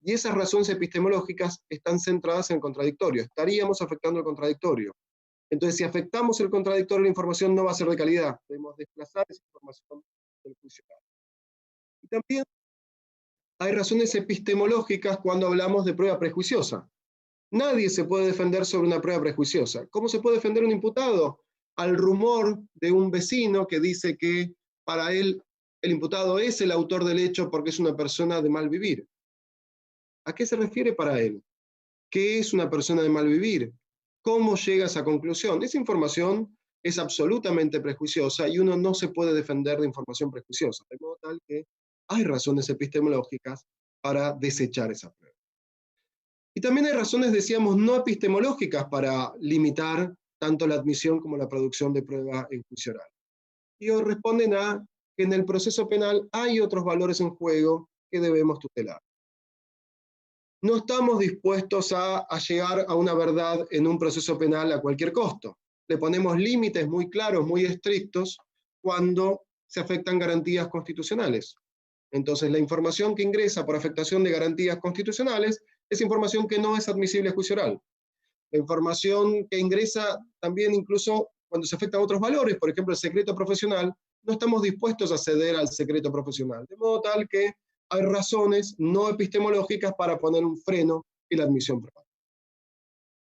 Y esas razones epistemológicas están centradas en el contradictorio. Estaríamos afectando el contradictorio. Entonces, si afectamos el contradictorio, la información no va a ser de calidad. Debemos desplazar esa información del juicio. Y también hay razones epistemológicas cuando hablamos de prueba prejuiciosa. Nadie se puede defender sobre una prueba prejuiciosa. ¿Cómo se puede defender un imputado? Al rumor de un vecino que dice que para él el imputado es el autor del hecho porque es una persona de mal vivir. ¿A qué se refiere para él? ¿Qué es una persona de mal vivir? ¿Cómo llega a esa conclusión? Esa información es absolutamente prejuiciosa y uno no se puede defender de información prejuiciosa, de modo tal que hay razones epistemológicas para desechar esa prueba. Y también hay razones, decíamos, no epistemológicas para limitar tanto la admisión como la producción de prueba en juicio oral. Y responden a que en el proceso penal hay otros valores en juego que debemos tutelar. No estamos dispuestos a llegar a una verdad en un proceso penal a cualquier costo. Le ponemos límites muy claros, muy estrictos, cuando se afectan garantías constitucionales. Entonces, la información que ingresa por afectación de garantías constitucionales es información que no es admisible a juicio oral. La información que ingresa también incluso cuando se afectan otros valores, por ejemplo, el secreto profesional, no estamos dispuestos a ceder al secreto profesional, de modo tal que hay razones no epistemológicas para poner un freno en la admisión probatoria.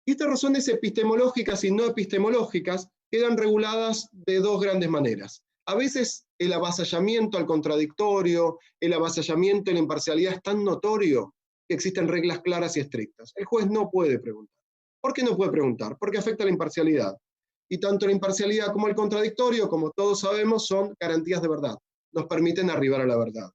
Y estas razones epistemológicas y no epistemológicas quedan reguladas de dos grandes maneras. A veces el avasallamiento al contradictorio, el avasallamiento a la imparcialidad es tan notorio que existen reglas claras y estrictas. El juez no puede preguntar. ¿Por qué no puede preguntar? Porque afecta a la imparcialidad. Y tanto la imparcialidad como el contradictorio, como todos sabemos, son garantías de verdad. Nos permiten arribar a la verdad.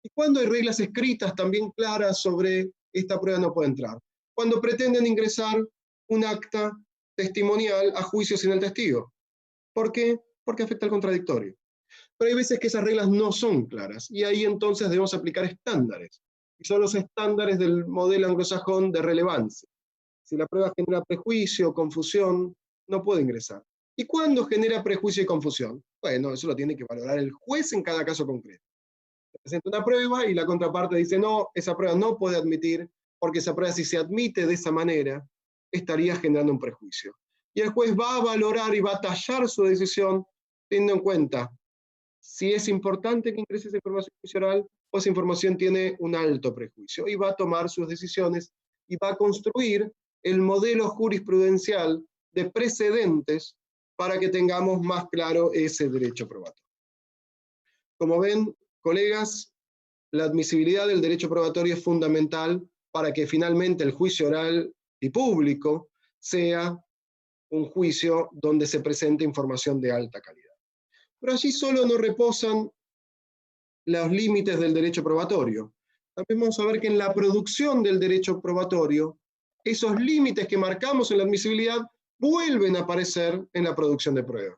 Y cuando hay reglas escritas también claras sobre esta prueba no puede entrar. Cuando pretenden ingresar un acta testimonial a juicio sin el testigo. ¿Por qué? Porque afecta al contradictorio. Pero hay veces que esas reglas no son claras, y ahí entonces debemos aplicar estándares. Y son los estándares del modelo anglosajón de relevancia. Si la prueba genera prejuicio o confusión, no puede ingresar. ¿Y cuándo genera prejuicio y confusión? Bueno, eso lo tiene que valorar el juez en cada caso concreto. Se presenta una prueba y la contraparte dice, no, esa prueba no puede admitir, porque esa prueba, si se admite de esa manera, estaría generando un prejuicio. Y el juez va a valorar y va a tallar su decisión teniendo en cuenta si es importante que ingrese esa información juicio oral o esa información tiene un alto prejuicio. Y va a tomar sus decisiones y va a construir el modelo jurisprudencial de precedentes para que tengamos más claro ese derecho probatorio. Como ven, colegas, la admisibilidad del derecho probatorio es fundamental para que finalmente el juicio oral y público sea un juicio donde se presente información de alta calidad. Pero allí solo no reposan los límites del derecho probatorio. también vamos a ver que en la producción del derecho probatorio, esos límites que marcamos en la admisibilidad vuelven a aparecer en la producción de prueba.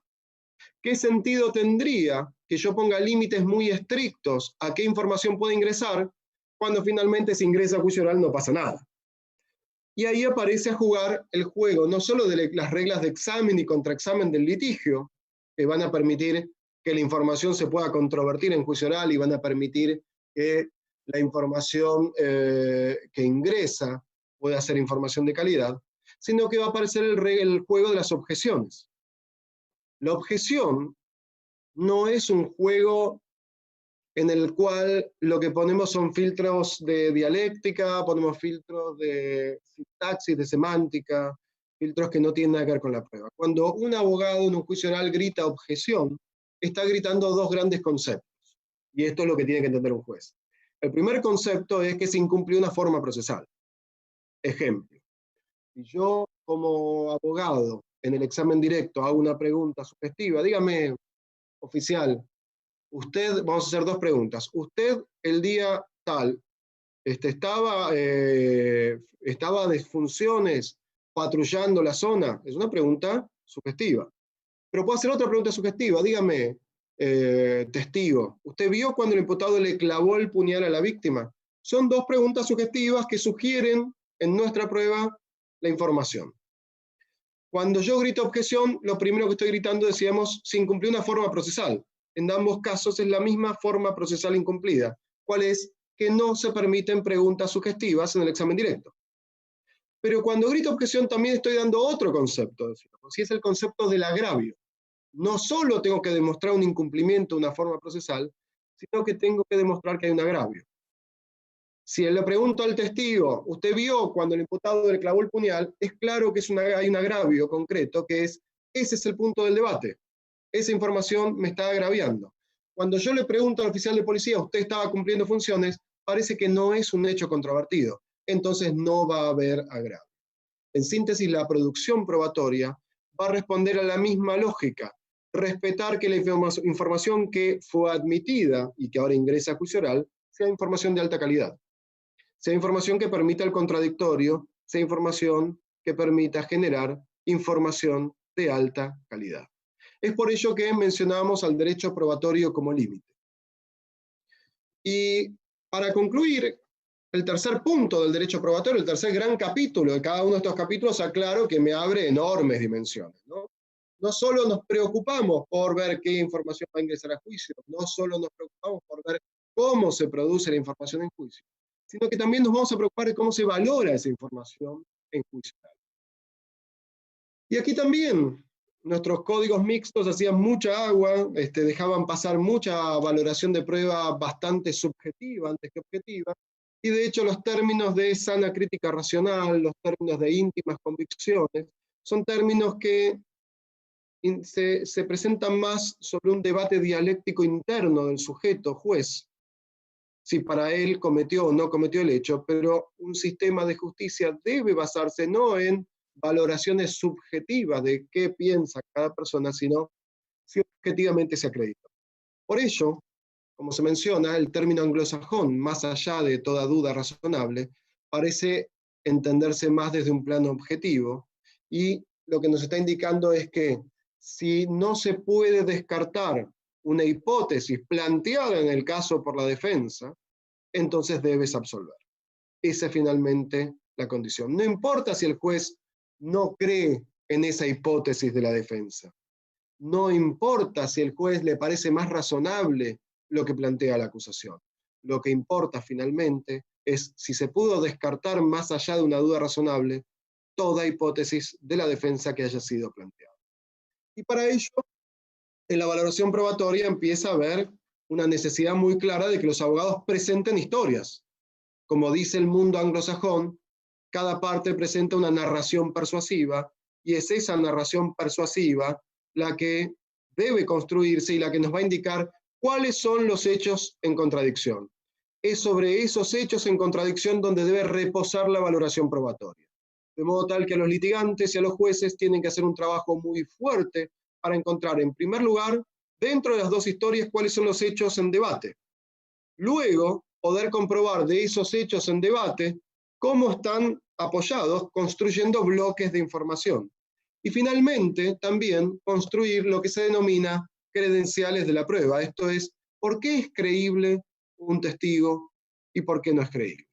¿Qué sentido tendría que yo ponga límites muy estrictos a qué información puede ingresar cuando finalmente se ingresa a juicio oral no pasa nada? Y ahí aparece a jugar el juego, no solo de las reglas de examen y contraexamen del litigio, que van a permitir que la información se pueda controvertir en juicio oral y van a permitir que la información que ingresa pueda ser información de calidad, sino que va a aparecer el juego de las objeciones. La objeción no es un juego en el cual lo que ponemos son filtros de dialéctica, ponemos filtros de sintaxis, de semántica, filtros que no tienen nada que ver con la prueba. Cuando un abogado en un juicio oral grita objeción, está gritando dos grandes conceptos, y esto es lo que tiene que entender un juez. El primer concepto es que se incumplió una forma procesal. Ejemplo, si yo como abogado en el examen directo hago una pregunta sugestiva, dígame, oficial, usted, vamos a hacer dos preguntas. Usted el día tal estaba de funciones patrullando la zona. Es una pregunta sugestiva. Pero puedo hacer otra pregunta sugestiva. Dígame, testigo, ¿usted vio cuando el imputado le clavó el puñal a la víctima? Son dos preguntas sugestivas que sugieren en nuestra prueba la información. Cuando yo grito objeción, lo primero que estoy gritando, decíamos, se incumplió una forma procesal. En ambos casos es la misma forma procesal incumplida. ¿Cuál es? Que no se permiten preguntas sugestivas en el examen directo. Pero cuando grito objeción también estoy dando otro concepto, si es el concepto del agravio. No solo tengo que demostrar un incumplimiento de una forma procesal, sino que tengo que demostrar que hay un agravio. Si le pregunto al testigo, ¿usted vio cuando el imputado le clavó el puñal? Es claro que hay un agravio concreto, que es, ese es el punto del debate. Esa información me está agraviando. Cuando yo le pregunto al oficial de policía, ¿usted estaba cumpliendo funciones? Parece que no es un hecho controvertido. Entonces no va a haber agravio. En síntesis, la producción probatoria va a responder a la misma lógica. Respetar que la información que fue admitida y que ahora ingresa a juicio oral sea información de alta calidad. Sea información que permita el contradictorio, sea información que permita generar información de alta calidad. Es por ello que mencionamos al derecho probatorio como límite. Y para concluir, el tercer punto del derecho probatorio, el tercer gran capítulo de cada uno de estos capítulos, aclaro que me abre enormes dimensiones, ¿no? No solo nos preocupamos por ver qué información va a ingresar a juicio, no solo nos preocupamos por ver cómo se produce la información en juicio, sino que también nos vamos a preocupar de cómo se valora esa información en juicio. Y aquí también nuestros códigos mixtos hacían mucha agua, dejaban pasar mucha valoración de prueba bastante subjetiva antes que objetiva, y de hecho los términos de sana crítica racional, los términos de íntimas convicciones, son términos que se presentan más sobre un debate dialéctico interno del sujeto juez, si para él cometió o no cometió el hecho, pero un sistema de justicia debe basarse no en valoraciones subjetivas de qué piensa cada persona, sino si objetivamente se acredita. Por ello, como se menciona, el término anglosajón, más allá de toda duda razonable, parece entenderse más desde un plano objetivo, y lo que nos está indicando es que si no se puede descartar una hipótesis planteada en el caso por la defensa, entonces debes absolver. Esa es finalmente la condición. No importa si el juez no cree en esa hipótesis de la defensa. No importa si el juez le parece más razonable lo que plantea la acusación. Lo que importa finalmente es si se pudo descartar más allá de una duda razonable toda hipótesis de la defensa que haya sido planteada. Y para ello, en la valoración probatoria empieza a haber una necesidad muy clara de que los abogados presenten historias. Como dice el mundo anglosajón, cada parte presenta una narración persuasiva, y es esa narración persuasiva la que debe construirse y la que nos va a indicar cuáles son los hechos en contradicción. Es sobre esos hechos en contradicción donde debe reposar la valoración probatoria. De modo tal que a los litigantes y a los jueces tienen que hacer un trabajo muy fuerte para encontrar, en primer lugar, dentro de las dos historias, cuáles son los hechos en debate. Luego, poder comprobar de esos hechos en debate cómo están apoyados, construyendo bloques de información. Y finalmente, también construir lo que se denomina credenciales de la prueba. Esto es, ¿por qué es creíble un testigo y por qué no es creíble?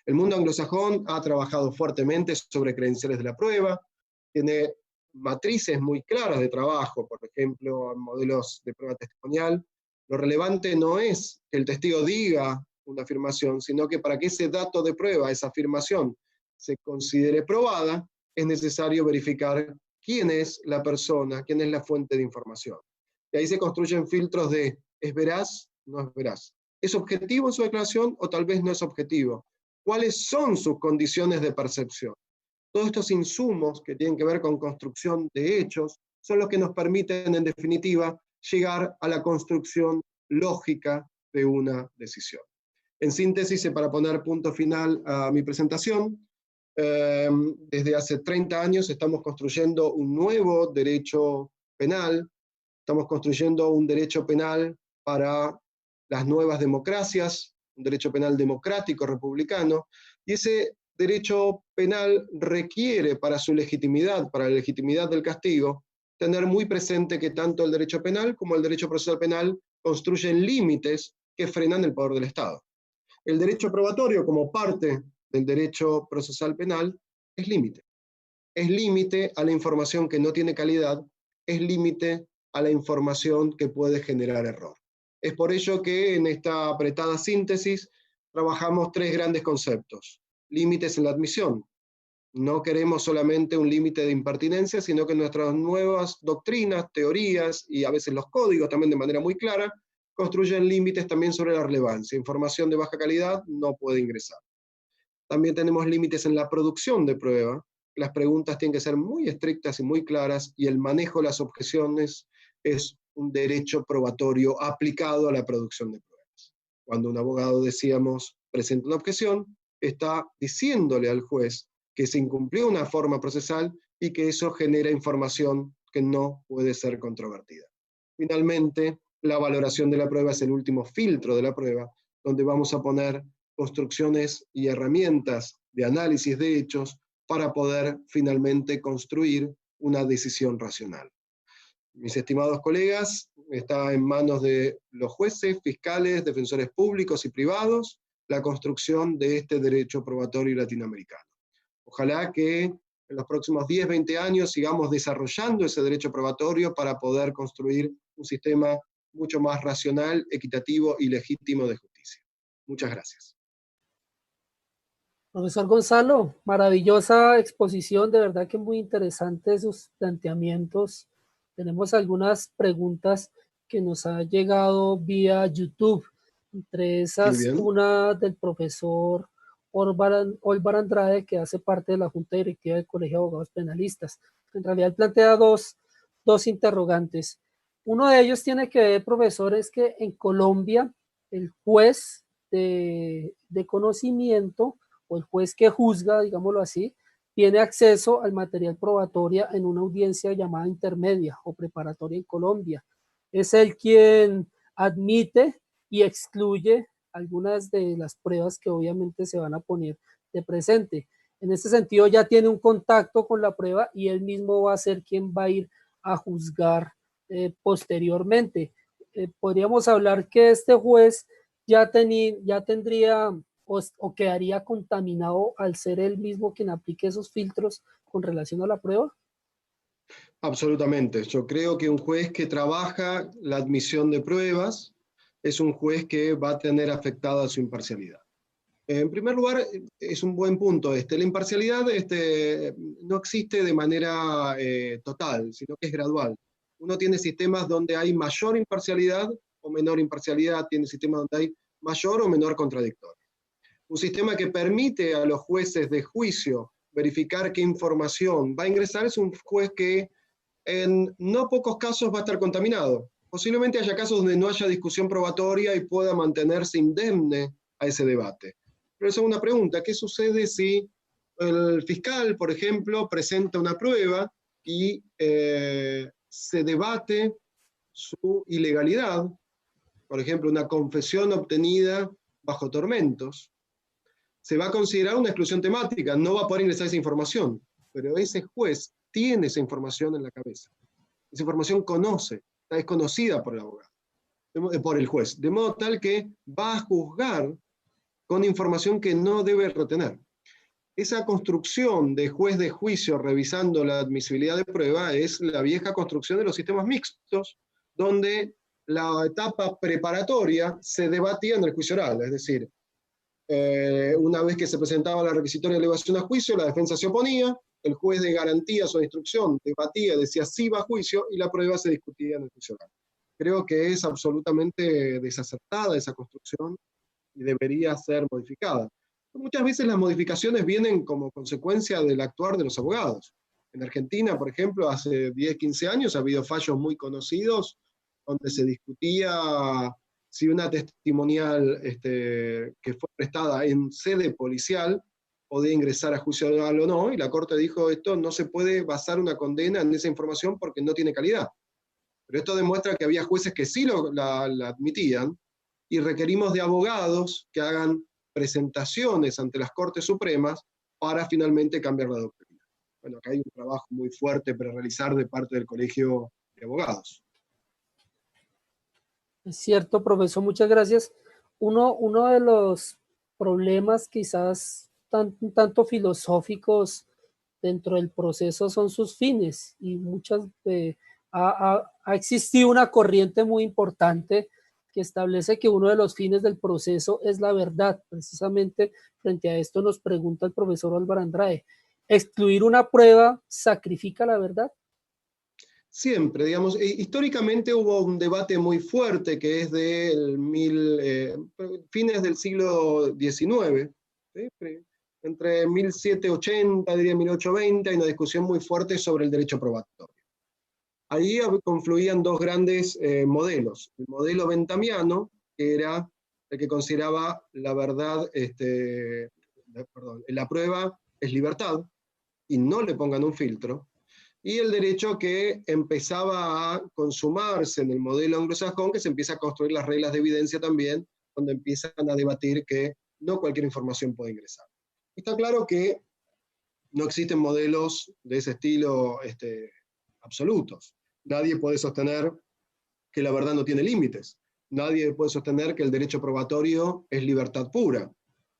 El mundo anglosajón ha trabajado fuertemente sobre credenciales de la prueba, tiene matrices muy claras de trabajo, por ejemplo, modelos de prueba testimonial. Lo relevante no es que el testigo diga una afirmación, sino que para que ese dato de prueba, esa afirmación, se considere probada, es necesario verificar quién es la persona, quién es la fuente de información. Y ahí se construyen filtros de ¿es veraz? ¿No es veraz? ¿Es objetivo en su declaración o tal vez no es objetivo? ¿Cuáles son sus condiciones de percepción? Todos estos insumos que tienen que ver con construcción de hechos son los que nos permiten, en definitiva, llegar a la construcción lógica de una decisión. En síntesis, para poner punto final a mi presentación, desde hace 30 años estamos construyendo un nuevo derecho penal, estamos construyendo un derecho penal para las nuevas democracias, un derecho penal democrático, republicano, y ese derecho penal requiere para su legitimidad, para la legitimidad del castigo, tener muy presente que tanto el derecho penal como el derecho procesal penal construyen límites que frenan el poder del Estado. El derecho probatorio, como parte del derecho procesal penal, es límite. Es límite a la información que no tiene calidad, es límite a la información que puede generar error. Es por ello que en esta apretada síntesis trabajamos tres grandes conceptos. Límites en la admisión. No queremos solamente un límite de impertinencia, sino que nuestras nuevas doctrinas, teorías y a veces los códigos también de manera muy clara, construyen límites también sobre la relevancia. Información de baja calidad no puede ingresar. También tenemos límites en la producción de prueba. Las preguntas tienen que ser muy estrictas y muy claras, y el manejo de las objeciones es un derecho probatorio aplicado a la producción de pruebas. Cuando un abogado, decíamos, presenta una objeción, está diciéndole al juez que se incumplió una forma procesal y que eso genera información que no puede ser controvertida. Finalmente, la valoración de la prueba es el último filtro de la prueba, donde vamos a poner construcciones y herramientas de análisis de hechos para poder finalmente construir una decisión racional. Mis estimados colegas, está en manos de los jueces, fiscales, defensores públicos y privados la construcción de este derecho probatorio latinoamericano. Ojalá que en los próximos 10, 20 años sigamos desarrollando ese derecho probatorio para poder construir un sistema mucho más racional, equitativo y legítimo de justicia. Muchas gracias. Profesor Gonzalo, maravillosa exposición, de verdad que muy interesantes sus planteamientos. Tenemos algunas preguntas que nos ha llegado vía YouTube, entre esas una del profesor Olvar Andrade, que hace parte de la Junta Directiva del Colegio de Abogados Penalistas. En realidad él plantea dos interrogantes. Uno de ellos tiene que ver, profesor, es que en Colombia el juez de conocimiento, o el juez que juzga, digámoslo así, tiene acceso al material probatorio en una audiencia llamada intermedia o preparatoria en Colombia. Es él quien admite y excluye algunas de las pruebas que obviamente se van a poner de presente. En este sentido ya tiene un contacto con la prueba y él mismo va a ser quien va a ir a juzgar posteriormente. Podríamos hablar que este juez ya tendría o quedaría contaminado al ser él mismo quien aplique esos filtros con relación a la prueba. Absolutamente. Yo creo que un juez que trabaja la admisión de pruebas es un juez que va a tener afectada su imparcialidad. En primer lugar, es un buen punto. La imparcialidad no existe de manera total, sino que es gradual. Uno tiene sistemas donde hay mayor imparcialidad o menor imparcialidad, tiene sistemas donde hay mayor o menor contradictorio. Un sistema que permite a los jueces de juicio verificar qué información va a ingresar es un juez que en no pocos casos va a estar contaminado. Posiblemente haya casos donde no haya discusión probatoria y pueda mantenerse indemne a ese debate. Pero esa es una pregunta: ¿qué sucede si el fiscal, por ejemplo, presenta una prueba y se debate su ilegalidad? Por ejemplo, una confesión obtenida bajo tormentos, se va a considerar una exclusión temática, no va a poder ingresar esa información, pero ese juez tiene esa información en la cabeza. Esa información es conocida por el abogado, por el juez, de modo tal que va a juzgar con información que no debe retener. Esa construcción de juez de juicio revisando la admisibilidad de prueba es la vieja construcción de los sistemas mixtos, donde la etapa preparatoria se debatía en el juicio oral, es decir, una vez que se presentaba la requisitoria de elevación a juicio, la defensa se oponía, el juez de garantías o de instrucción debatía, decía sí va a juicio, y la prueba se discutía en el juicio oral. Creo que es absolutamente desacertada esa construcción y debería ser modificada. Muchas veces las modificaciones vienen como consecuencia del actuar de los abogados. En Argentina, por ejemplo, hace 10, 15 años ha habido fallos muy conocidos donde se discutía si una testimonial que fue prestada en sede policial podía ingresar a juicio oral o no, y la Corte dijo esto no se puede basar una condena en esa información porque no tiene calidad. Pero esto demuestra que había jueces que sí la admitían, y requerimos de abogados que hagan presentaciones ante las Cortes Supremas para finalmente cambiar la doctrina. Bueno, acá hay un trabajo muy fuerte para realizar de parte del Colegio de Abogados. Es cierto, profesor, muchas gracias. Uno de los problemas quizás tanto filosóficos dentro del proceso son sus fines, y ha existido una corriente muy importante que establece que uno de los fines del proceso es la verdad. Precisamente frente a esto nos pregunta el profesor Álvaro Andrade, ¿excluir una prueba sacrifica la verdad? Siempre, digamos, históricamente hubo un debate muy fuerte que es de fines del siglo XIX, ¿sí? Entre 1780, diría 1820, hay una discusión muy fuerte sobre el derecho probatorio. Ahí confluían dos grandes modelos. El modelo bentamiano, que era el que consideraba la verdad, la prueba es libertad, y no le pongan un filtro, y el derecho que empezaba a consumarse en el modelo anglosajón, que se empieza a construir las reglas de evidencia también, donde empiezan a debatir que no cualquier información puede ingresar. Está claro que no existen modelos de ese estilo absolutos. Nadie puede sostener que la verdad no tiene límites. Nadie puede sostener que el derecho probatorio es libertad pura.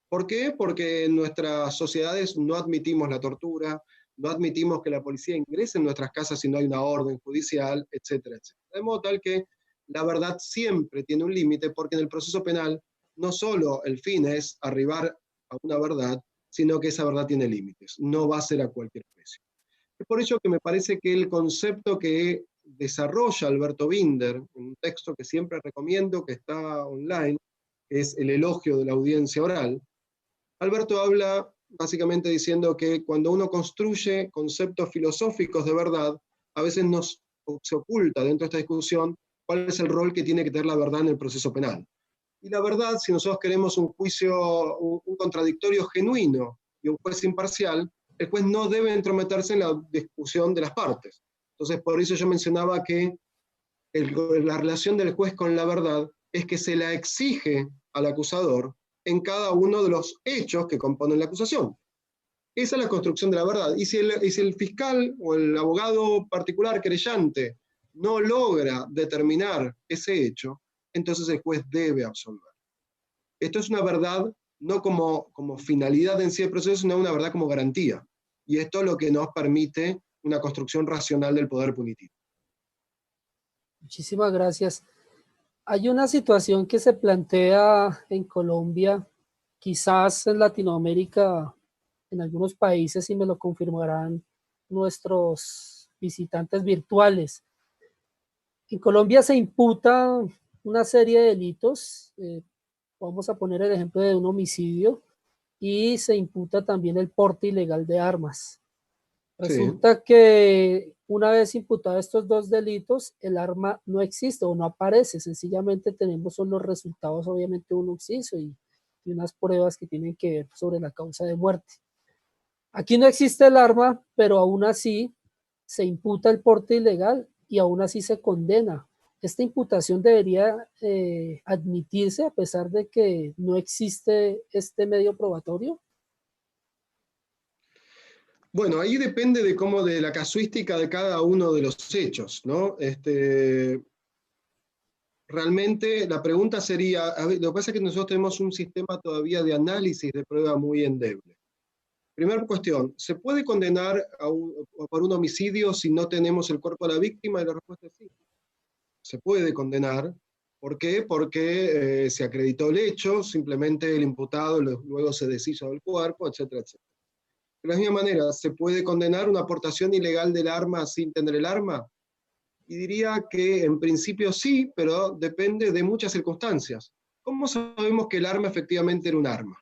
¿Por qué? Porque en nuestras sociedades no admitimos la tortura, no admitimos que la policía ingrese en nuestras casas si no hay una orden judicial, etcétera, etcétera. De modo tal que la verdad siempre tiene un límite, porque en el proceso penal no solo el fin es arribar a una verdad, sino que esa verdad tiene límites, no va a ser a cualquier precio. Es por ello que me parece que el concepto que desarrolla Alberto Binder, un texto que siempre recomiendo, que está online, que es El elogio de la audiencia oral, Alberto habla básicamente diciendo que cuando uno construye conceptos filosóficos de verdad, a veces se oculta dentro de esta discusión cuál es el rol que tiene que tener la verdad en el proceso penal. Y la verdad, si nosotros queremos un juicio, un contradictorio genuino y un juez imparcial, el juez no debe entrometerse en la discusión de las partes. Entonces, por eso yo mencionaba que la relación del juez con la verdad es que se la exige al acusador en cada uno de los hechos que componen la acusación. Esa es la construcción de la verdad. Y si el fiscal o el abogado particular querellante no logra determinar ese hecho, entonces el juez debe absolver. Esto es una verdad no como finalidad en sí del proceso, sino una verdad como garantía. Y esto es lo que nos permite una construcción racional del poder punitivo. Muchísimas gracias. Hay una situación que se plantea en Colombia, quizás en Latinoamérica, en algunos países, y me lo confirmarán nuestros visitantes virtuales. En Colombia se imputa una serie de delitos, vamos a poner el ejemplo de un homicidio, y se imputa también el porte ilegal de armas. Resulta que una vez imputados estos dos delitos, el arma no existe o no aparece, sencillamente tenemos son los resultados, obviamente, de un occiso y unas pruebas que tienen que ver sobre la causa de muerte. Aquí no existe el arma, pero aún así se imputa el porte ilegal y aún así se condena ¿esta imputación debería admitirse a pesar de que no existe este medio probatorio? Bueno, ahí depende de la casuística de cada uno de los hechos, ¿no? Realmente la pregunta sería, lo que pasa es que nosotros tenemos un sistema todavía de análisis de prueba muy endeble. Primera cuestión, ¿se puede condenar por un homicidio si no tenemos el cuerpo de la víctima? Y la respuesta es sí. Se puede condenar. ¿Por qué? Porque se acreditó el hecho, simplemente el imputado luego se deshizo del cuerpo, etcétera, etcétera. De la misma manera, ¿se puede condenar una aportación ilegal del arma sin tener el arma? Y diría que en principio sí, pero depende de muchas circunstancias. ¿Cómo sabemos que el arma efectivamente era un arma?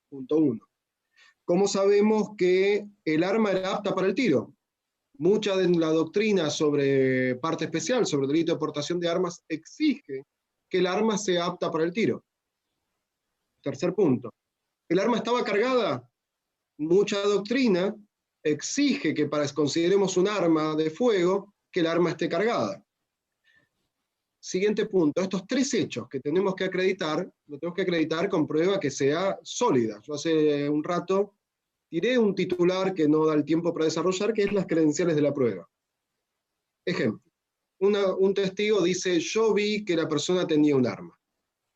Punto uno. ¿Cómo sabemos que el arma era apta para el tiro? Mucha de la doctrina sobre parte especial, sobre el delito de portación de armas, exige que el arma sea apta para el tiro. Tercer punto. ¿El arma estaba cargada? Mucha doctrina exige que para que consideremos un arma de fuego, que el arma esté cargada. Siguiente punto, estos tres hechos que tenemos que acreditar, lo tenemos que acreditar con prueba que sea sólida. Yo hace un rato tiré un titular que no da el tiempo para desarrollar, que es las credenciales de la prueba. Ejemplo, un testigo dice, yo vi que la persona tenía un arma.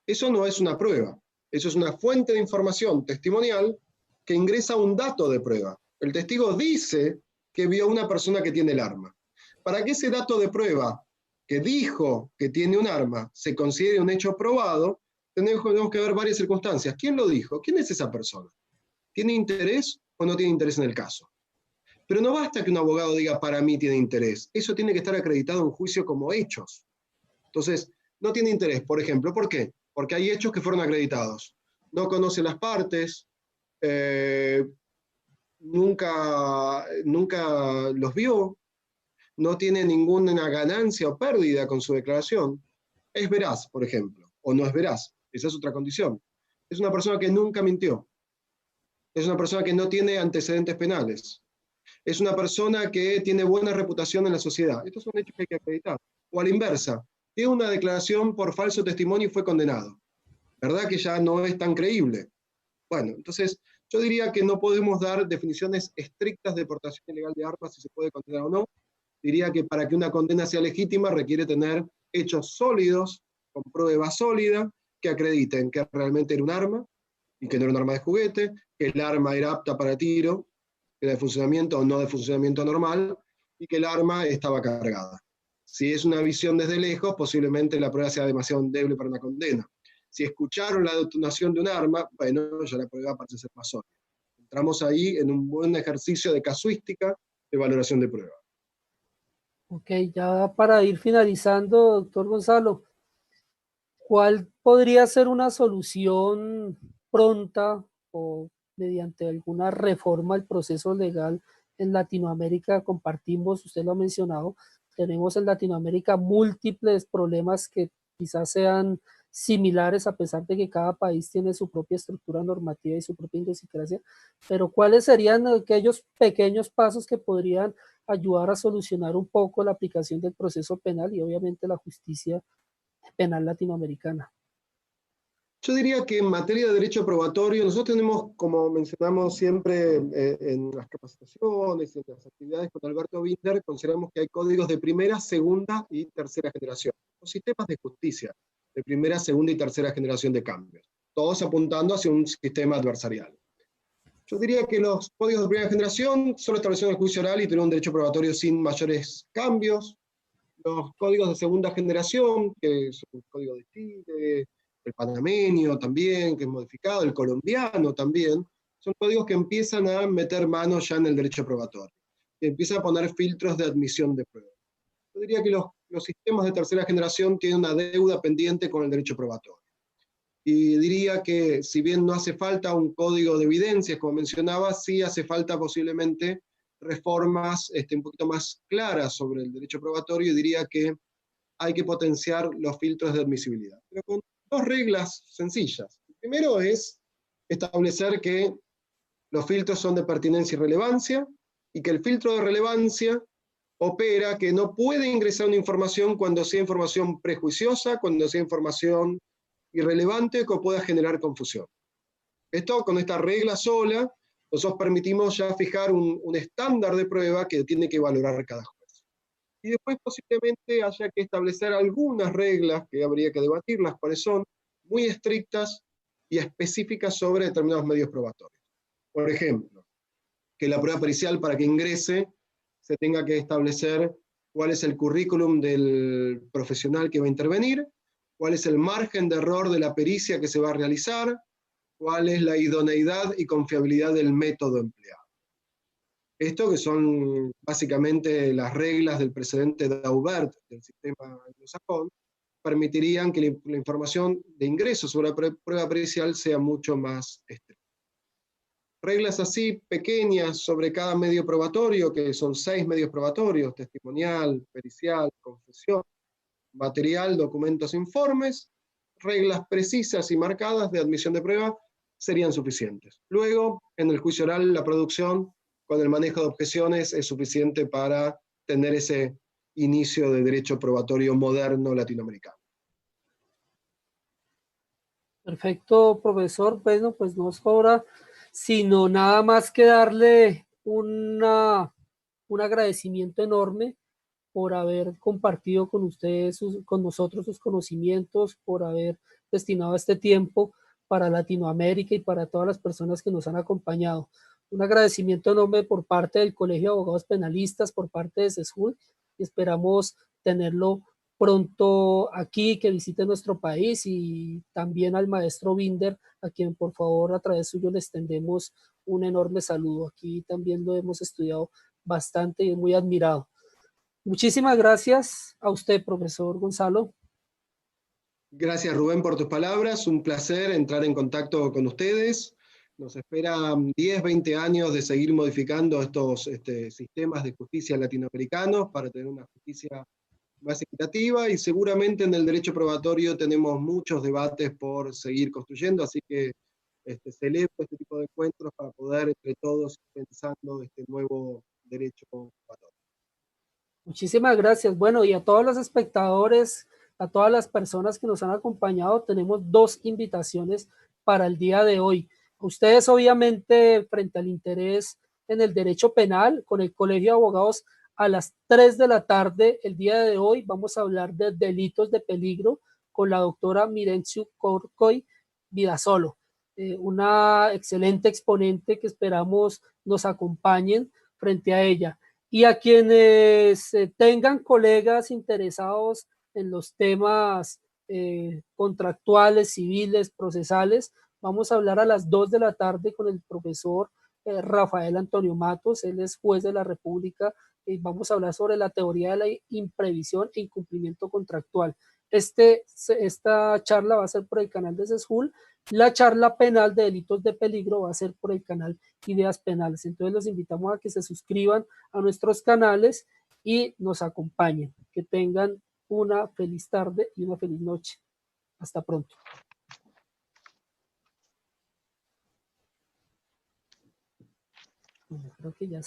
Eso no es una prueba, eso es una fuente de información testimonial que ingresa un dato de prueba. El testigo dice que vio a una persona que tiene el arma. Para que ese dato de prueba que dijo que tiene un arma se considere un hecho probado, tenemos que ver varias circunstancias. ¿Quién lo dijo? ¿Quién es esa persona? ¿Tiene interés o no tiene interés en el caso? Pero no basta que un abogado diga, para mí tiene interés. Eso tiene que estar acreditado en juicio como hechos. Entonces, no tiene interés, por ejemplo. ¿Por qué? Porque hay hechos que fueron acreditados. No conoce las partes, nunca los vio, no tiene ninguna ganancia o pérdida con su declaración. Es veraz, por ejemplo, o no es veraz. Esa es otra condición. Es una persona que nunca mintió. Es una persona que no tiene antecedentes penales. Es una persona que tiene buena reputación en la sociedad. Estos son hechos que hay que acreditar. O a la inversa, tiene una declaración por falso testimonio y fue condenado. ¿Verdad que ya no es tan creíble? Bueno, entonces yo diría que no podemos dar definiciones estrictas de portación ilegal de armas si se puede condenar o no. Diría que para que una condena sea legítima requiere tener hechos sólidos, con prueba sólida, que acrediten que realmente era un arma y que no era un arma de juguete, que el arma era apta para tiro, que era de funcionamiento o no de funcionamiento normal, y que el arma estaba cargada. Si es una visión desde lejos, posiblemente la prueba sea demasiado endeble para una condena. Si escucharon la detonación de un arma, bueno, ya la prueba parece ser más sólida. Entramos ahí en un buen ejercicio de casuística de valoración de prueba. Ok, ya para ir finalizando, doctor Gonzalo, ¿cuál podría ser una solución pronta o mediante alguna reforma al proceso legal en Latinoamérica? Compartimos, usted lo ha mencionado, tenemos en Latinoamérica múltiples problemas que quizás sean similares a pesar de que cada país tiene su propia estructura normativa y su propia idiosincrasia, pero ¿cuáles serían aquellos pequeños pasos que podrían ayudar a solucionar un poco la aplicación del proceso penal y obviamente la justicia penal latinoamericana? Yo diría que en materia de derecho probatorio, nosotros tenemos, como mencionamos siempre en las capacitaciones, en las actividades con Alberto Binder, consideramos que hay códigos de primera, segunda y tercera generación, o sistemas de justicia de primera, segunda y tercera generación de cambios, todos apuntando hacia un sistema adversarial. Yo diría que los códigos de primera generación solo establecieron el juicio oral y tuvieron un derecho probatorio sin mayores cambios. Los códigos de segunda generación, que son el código de Chile, el panameño también, que es modificado, el colombiano también, son códigos que empiezan a meter mano ya en el derecho probatorio, que empiezan a poner filtros de admisión de pruebas. Yo diría que los sistemas de tercera generación tienen una deuda pendiente con el derecho probatorio. Y diría que si bien no hace falta un código de evidencias, como mencionaba, sí hace falta posiblemente reformas un poquito más claras sobre el derecho probatorio, y diría que hay que potenciar los filtros de admisibilidad. Pero con dos reglas sencillas. El primero es establecer que los filtros son de pertinencia y relevancia, y que el filtro de relevancia opera que no puede ingresar una información cuando sea información prejuiciosa, cuando sea información irrelevante que pueda generar confusión. Esto, con esta regla sola, nosotros permitimos ya fijar un estándar de prueba que tiene que valorar cada juez. Y después posiblemente haya que establecer algunas reglas que habría que debatirlas, cuáles son, muy estrictas y específicas sobre determinados medios probatorios. Por ejemplo, que la prueba pericial para que ingrese se tenga que establecer cuál es el currículum del profesional que va a intervenir, cuál es el margen de error de la pericia que se va a realizar, cuál es la idoneidad y confiabilidad del método empleado. Esto que son básicamente las reglas del precedente de Daubert del sistema anglosajón, permitirían que la información de ingreso sobre la prueba pericial sea mucho más estricta. Reglas así pequeñas sobre cada medio probatorio, que son 6 medios probatorios: testimonial, pericial, confesión, material, documentos, informes. Reglas precisas y marcadas de admisión de prueba serían suficientes. Luego, en el juicio oral, la producción con el manejo de objeciones es suficiente para tener ese inicio de derecho probatorio moderno latinoamericano. Perfecto, profesor. Bueno, pues no sobra sino nada más que darle un agradecimiento enorme por haber compartido con ustedes, con nosotros sus conocimientos, por haber destinado este tiempo para Latinoamérica y para todas las personas que nos han acompañado. Un agradecimiento enorme por parte del Colegio de Abogados Penalistas, por parte de CESJUL, y esperamos tenerlo pronto aquí, que visite nuestro país, y también al maestro Binder, a quien por favor a través suyo le extendemos un enorme saludo. Aquí también lo hemos estudiado bastante y es muy admirado. Muchísimas gracias a usted, profesor Gonzalo. Gracias, Rubén, por tus palabras. Un placer entrar en contacto con ustedes. Nos esperan 10, 20 años de seguir modificando estos sistemas de justicia latinoamericanos para tener una justicia más equitativa, y seguramente en el derecho probatorio tenemos muchos debates por seguir construyendo, así que celebro este tipo de encuentros para poder entre todos ir pensando este nuevo derecho probatorio. Muchísimas gracias. Bueno, y a todos los espectadores, a todas las personas que nos han acompañado, tenemos 2 invitaciones para el día de hoy. Ustedes, obviamente, frente al interés en el derecho penal, con el Colegio de Abogados, a las 3 de la tarde, el día de hoy, vamos a hablar de delitos de peligro con la doctora Mirencio Corcoy Vidasolo, una excelente exponente que esperamos nos acompañen frente a ella. Y a quienes tengan colegas interesados en los temas contractuales, civiles, procesales, vamos a hablar a las 2 de la tarde con el profesor Rafael Antonio Matos. Él es juez de la República, y vamos a hablar sobre la teoría de la imprevisión e incumplimiento contractual. Esta charla va a ser por el canal de CESJUL. La charla penal de delitos de peligro va a ser por el canal Ideas Penales. Entonces los invitamos a que se suscriban a nuestros canales y nos acompañen. Que tengan una feliz tarde y una feliz noche. Hasta pronto. Bueno, creo que ya